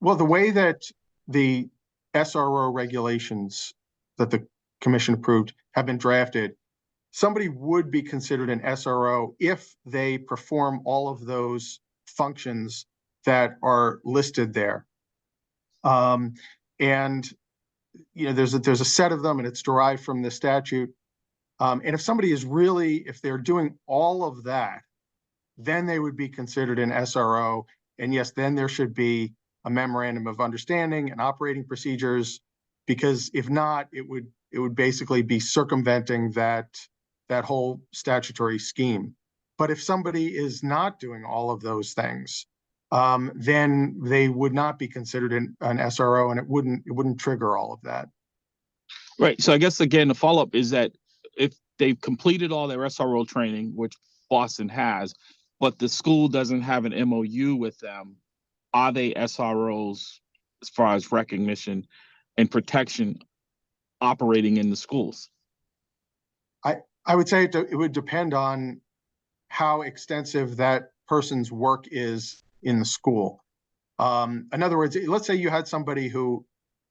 Well, the way that the SRO regulations that the commission approved have been drafted, somebody would be considered an SRO if they perform all of those functions that are listed there. And there's a set of them, and it's derived from the statute. And if somebody is really, if they're doing all of that, then they would be considered an SRO. And yes, then there should be a memorandum of understanding and operating procedures, because if not, it would basically be circumventing that whole statutory scheme. But if somebody is not doing all of those things, then they would not be considered an SRO, and it wouldn't trigger all of that. Right. So I guess, again, the follow-up is that if they've completed all their SRO training, which Boston has, but the school doesn't have an MOU with them, are they SROs as far as recognition and protection operating in the schools? I would say it would depend on how extensive that person's work is in the school. In other words, let's say you had somebody who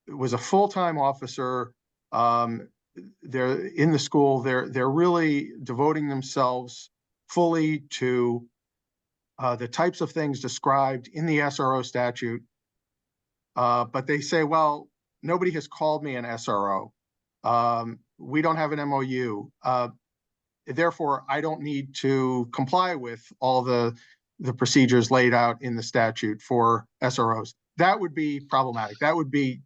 was a full-time officer. They're in the school. They're really devoting themselves fully to the types of things described in the SRO statute. But they say, well, nobody has called me an SRO. We don't have an MOU. Therefore, I don't need to comply with all the procedures laid out in the statute for SROs. That would be problematic. That would be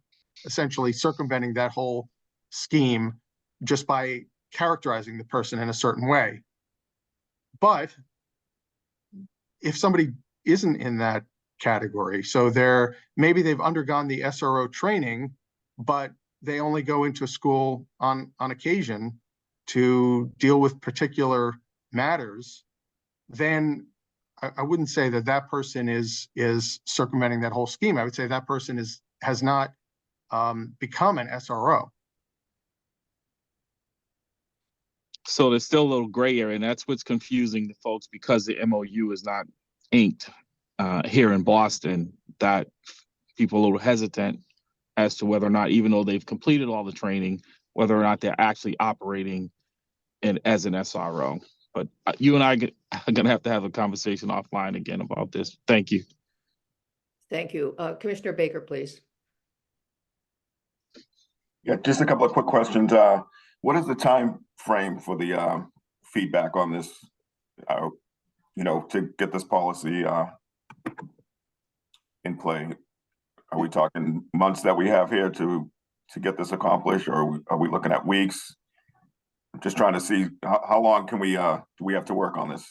essentially circumventing that whole scheme just by characterizing the person in a certain way. But if somebody isn't in that category, so maybe they've undergone the SRO training, but they only go into school on occasion to deal with particular matters, then I wouldn't say that person is circumventing that whole scheme. I would say that person has not become an SRO. So there's still a little gray area, and that's what's confusing the folks, because the MOU is not inked here in Boston, that people are a little hesitant as to whether or not, even though they've completed all the training, whether or not they're actually operating as an SRO. But you and I are going to have a conversation offline again about this. Thank you. Thank you. Commissioner Baker, please. Yeah, just a couple of quick questions. What is the time frame for the feedback on this? to get this policy in play? Are we talking months that we have here to get this accomplished, or are we looking at weeks? I'm just trying to see how long can we do we have to work on this?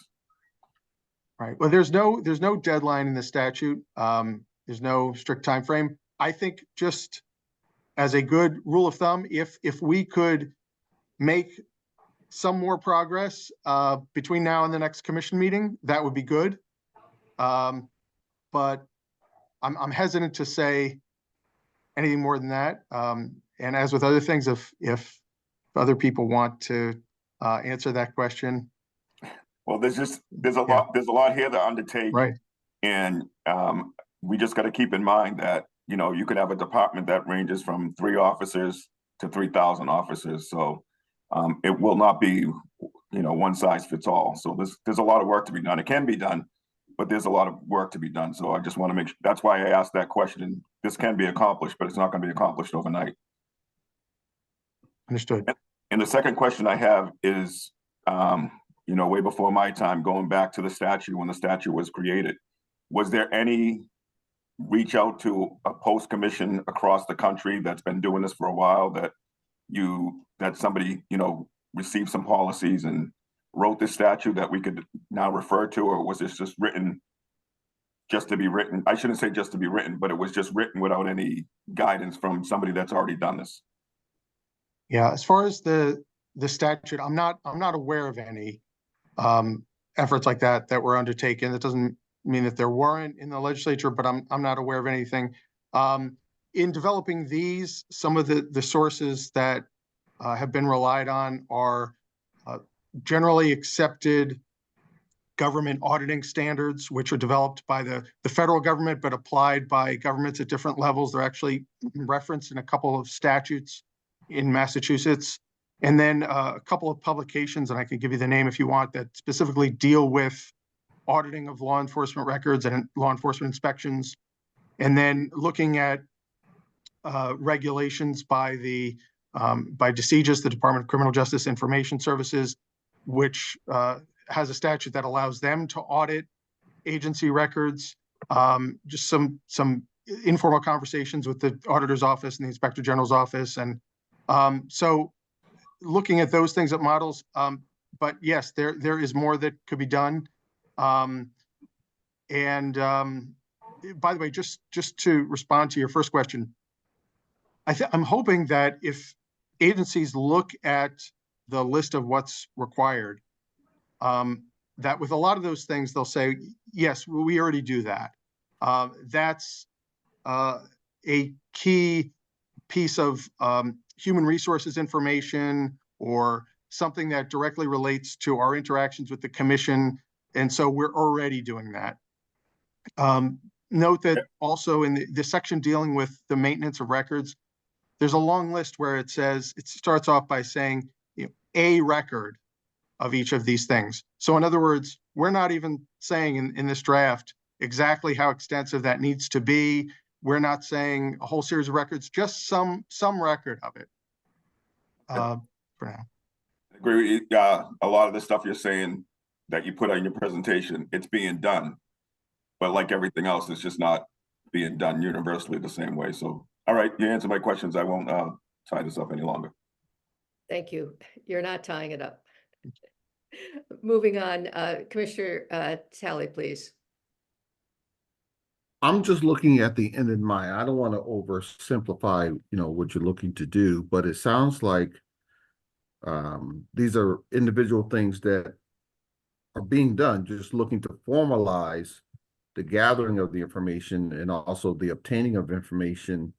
Right. Well, there's no deadline in the statute. There's no strict time frame. I think just as a good rule of thumb, if we could make some more progress between now and the next commission meeting, that would be good. But I'm hesitant to say anything more than that. And as with other things, if other people want to answer that question. Well, there's a lot here to undertake. Right. And we just got to keep in mind that, you could have a department that ranges from 3 officers to 3,000 officers. So it will not be, one size fits all. So there's a lot of work to be done. It can be done, but there's a lot of work to be done. So I just want to make sure, that's why I asked that question. This can be accomplished, but it's not going to be accomplished overnight. Understood. And the second question I have is, way before my time, going back to the statute, when the statute was created, was there any reach out to a post commission across the country that's been doing this for a while that somebody, received some policies and wrote this statute that we could now refer to, or was this just written just to be written? I shouldn't say just to be written, but it was just written without any guidance from somebody that's already done this. Yeah, as far as the statute, I'm not aware of any efforts like that were undertaken. That doesn't mean that there weren't in the legislature, but I'm not aware of anything. In developing these, some of the sources that have been relied on are generally accepted government auditing standards, which are developed by the federal government, but applied by governments at different levels. They're actually referenced in a couple of statutes in Massachusetts. And then a couple of publications, and I can give you the name if you want, that specifically deal with auditing of law enforcement records and law enforcement inspections. And then looking at regulations by DCJIS, the Department of Criminal Justice Information Services, which has a statute that allows them to audit agency records. Just some informal conversations with the auditor's office and the inspector general's office. And so looking at those things at models, but yes, there is more that could be done. By the way, just to respond to your first question, I'm hoping that if agencies look at the list of what's required, that with a lot of those things, they'll say, yes, we already do that. That's a key piece of human resources information or something that directly relates to our interactions with the commission. And so we're already doing that. Note that also in the section dealing with the maintenance of records, there's a long list where it starts off by saying, a record of each of these things. So in other words, we're not even saying in this draft exactly how extensive that needs to be. We're not saying a whole series of records, just some record of it for now. I agree with you. A lot of the stuff you're saying that you put on your presentation, it's being done. But like everything else, it's just not being done universally the same way. So, all right, you answered my questions. I won't tie this up any longer. Thank you. You're not tying it up. Moving on, Commissioner Talley, please. I'm just looking at the end in mind. I don't want to oversimplify, what you're looking to do, but it sounds like these are individual things that are being done, just looking to formalize the gathering of the information and also the obtaining of information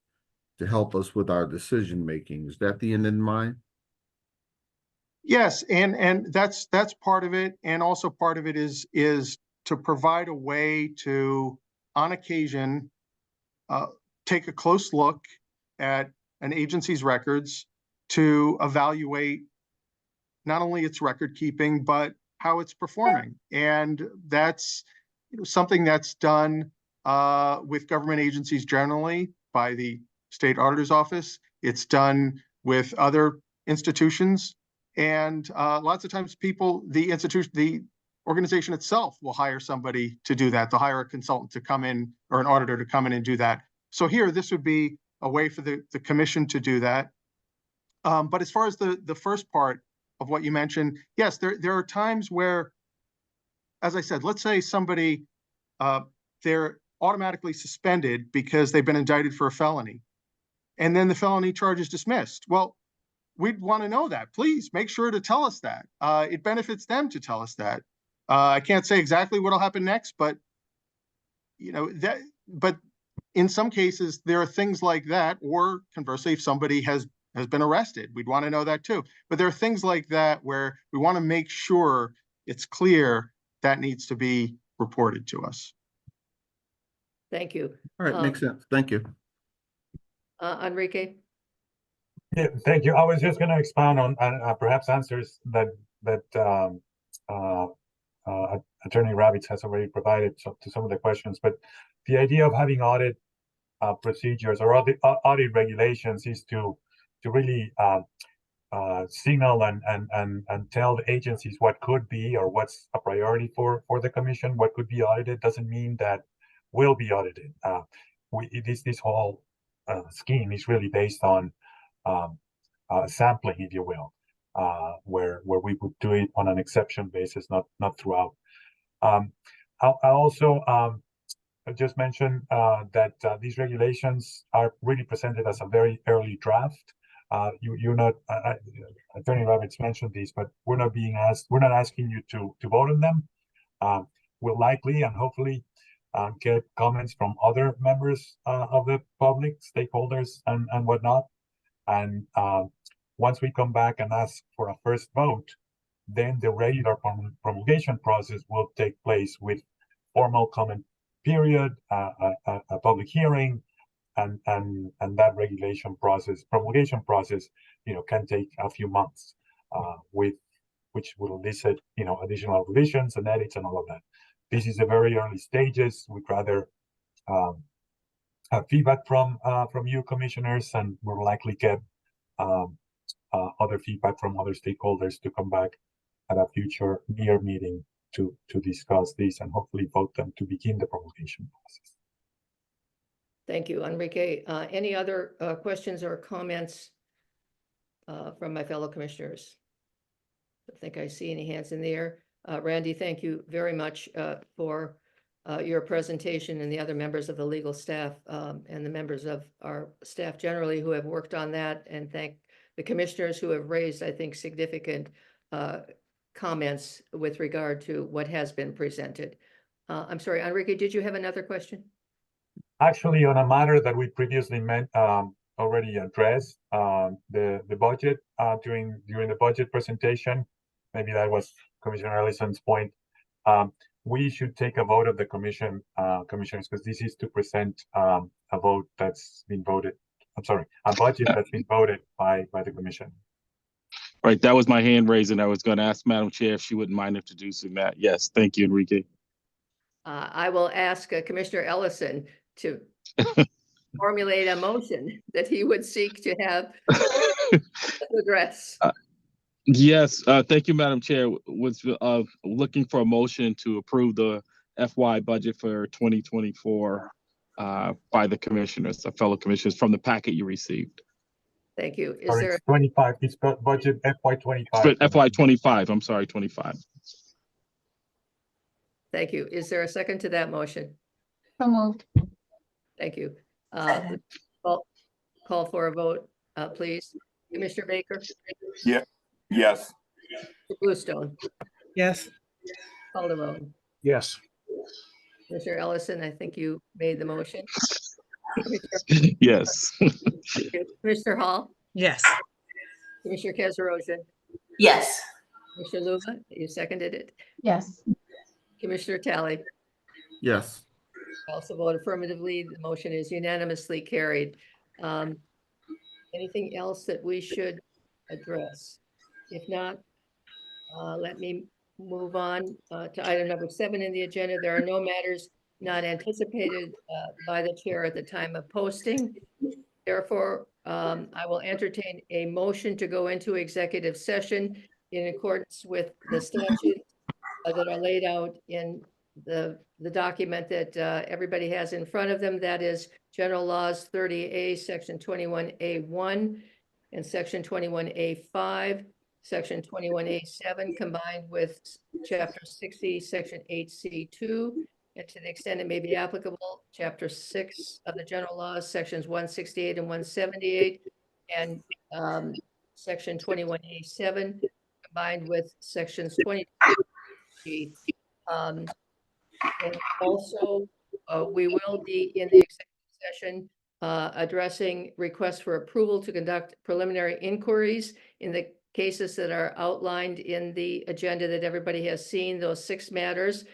to help us with our decision making. Is that the end in mind? Yes, and that's part of it, and also part of it is to provide a way to, on occasion, take a close look at an agency's records to evaluate not only its record keeping, but how it's performing. And that's something that's done with government agencies generally by the state auditor's office. It's done with other institutions. And lots of times the organization itself will hire somebody to do that. They'll hire a consultant to come in or an auditor to come in and do that. So here, this would be a way for the commission to do that. But as far as the first part of what you mentioned, yes, there are times where, as I said, let's say somebody, they're automatically suspended because they've been indicted for a felony, and then the felony charge is dismissed. Well, we'd want to know that. Please make sure to tell us that. It benefits them to tell us that. I can't say exactly what'll happen next, but but in some cases there are things like that, or conversely, if somebody has been arrested, we'd want to know that too. But there are things like that where we want to make sure it's clear that needs to be reported to us. Thank you. All right, makes sense. Thank you. Enrique? Yeah, thank you. I was just going to expound on perhaps answers that Attorney Ravitz has already provided to some of the questions. But the idea of having audit procedures or audit regulations is to really signal and tell the agencies what could be or what's a priority for the commission. What could be audited doesn't mean that will be audited. This whole scheme is really based on sampling, if you will, where we would do it on an exception basis, not throughout. I also just mention that these regulations are really presented as a very early draft. You're not, Attorney Ravitz mentioned this, but we're not asking you to vote on them. We'll likely and hopefully get comments from other members of the public, stakeholders and whatnot. And once we come back and ask for a first vote, then the regular promulgation process will take place with formal comment period, a public hearing, and that promulgation process, can take a few months, which will elicit, additional revisions and edits and all of that. This is the very early stages. We'd rather have feedback from you commissioners, and we'll likely get other feedback from other stakeholders to come back at a future near meeting to discuss this and hopefully vote them to begin the promulgation process. Thank you, Enrique. Any other questions or comments from my fellow commissioners? I don't think I see any hands in the air. Randy, thank you very much for your presentation, and the other members of the legal staff and the members of our staff generally who have worked on that, and thank the commissioners who have raised, I think, significant comments with regard to what has been presented. I'm sorry, Enrique, did you have another question? Actually, on a matter that we previously already addressed, the budget during the budget presentation, maybe that was Commissioner Ellison's point. We should take a vote of the commissioners, because this is to present a vote that's been voted. I'm sorry, a budget that's been voted by the commission. Right, that was my hand raising. I was going to ask Madam Chair if she wouldn't mind introducing that. Yes, thank you, Enrique. I will ask Commissioner Ellison to formulate a motion that he would seek to have address. Yes, thank you, Madam Chair. Was looking for a motion to approve the FY budget for 2024 by the commissioners, the fellow commissioners, from the packet you received. Thank you. Is Sorry, there it's 25? It's budget FY25. FY25. I'm sorry, 25. Thank you. Is there a second to that motion? So moved. Thank you. Call for a vote, please. Commissioner Baker? Yeah, yes. Bluestone? Yes. Calderon? Yes. Mr. Ellison, I think you made the motion. Yes. Commissioner Hall? Yes. Commissioner Kezerozian? Yes. Commissioner Luba, you seconded it. Yes. Commissioner Talley? Yes. Also vote affirmatively. The motion is unanimously carried. Anything else that we should address? If not, let me move on to item number 7 in the agenda. There are no matters not anticipated by the chair at the time of posting. Therefore, I will entertain a motion to go into executive session in accordance with the statute that are laid out in the document that everybody has in front of them. That is General Laws 30A, Section 21A1, and Section 21A5, Section 21A7, combined with Chapter 60, Section 8C2, and to the extent it may be applicable, Chapter 6 of the General Laws, Sections 168 and 178, and Section 21A7, combined with Sections 20. And also, we will be in the executive session addressing requests for approval to conduct preliminary inquiries in the cases that are outlined in the agenda that everybody has seen, those 6 matters.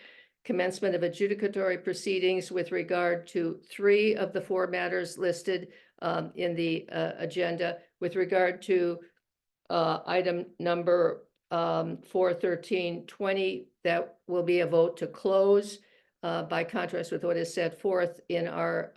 Commencement of adjudicatory proceedings with regard to 3 of the 4 matters listed in the agenda. With regard to item number 41320, that will be a vote to close by contrast with what is set forth in our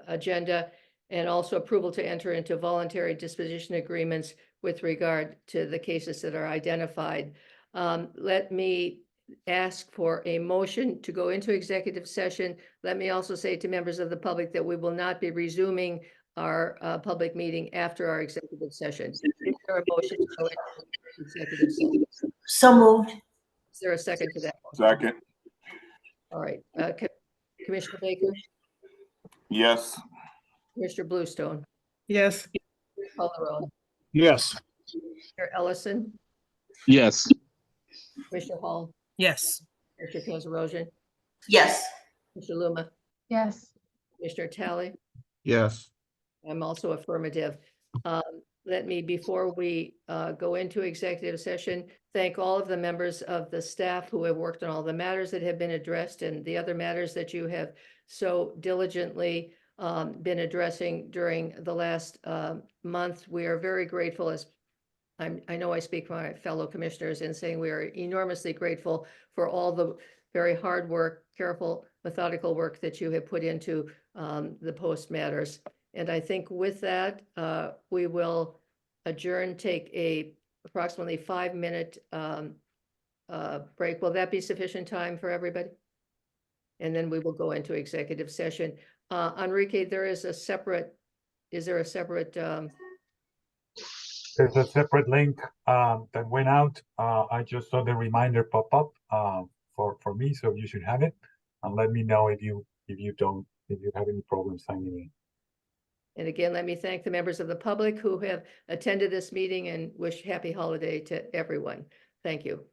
agenda, and also approval to enter into voluntary disposition agreements with regard to the cases that are identified. Let me ask for a motion to go into executive session. Let me also say to members of the public that we will not be resuming our public meeting after our executive session. Is there a motion to go into executive session? So moved. Is there a second to that? Second, All right, Commissioner Baker, yes. Commissioner Bluestone, Yes. Calderon, Yes. Commissioner Ellison, Yes. Commissioner Hall, Yes. Commissioner Kanzarosian, Yes. Commissioner Luma, Yes. Commissioner Talley. Yes. I'm also affirmative. Let me, before we go into executive session, thank all of the members of the staff who have worked on all the matters that have been addressed and the other matters that you have so diligently been addressing during the last month. We are very grateful, as I know I speak for my fellow commissioners in saying we are enormously grateful for all the very hard work, careful, methodical work that you have put into the post matters. And I think with that, we will adjourn, take a approximately 5-minute break. Will that be sufficient time for everybody? And then we will go into executive session. Enrique, is there a separate? There's a separate link that went out. I just saw the reminder pop up for me, so you should have it. And let me know if you have any problems signing in. And again, let me thank the members of the public who have attended this meeting and wish happy holiday to everyone. Thank you.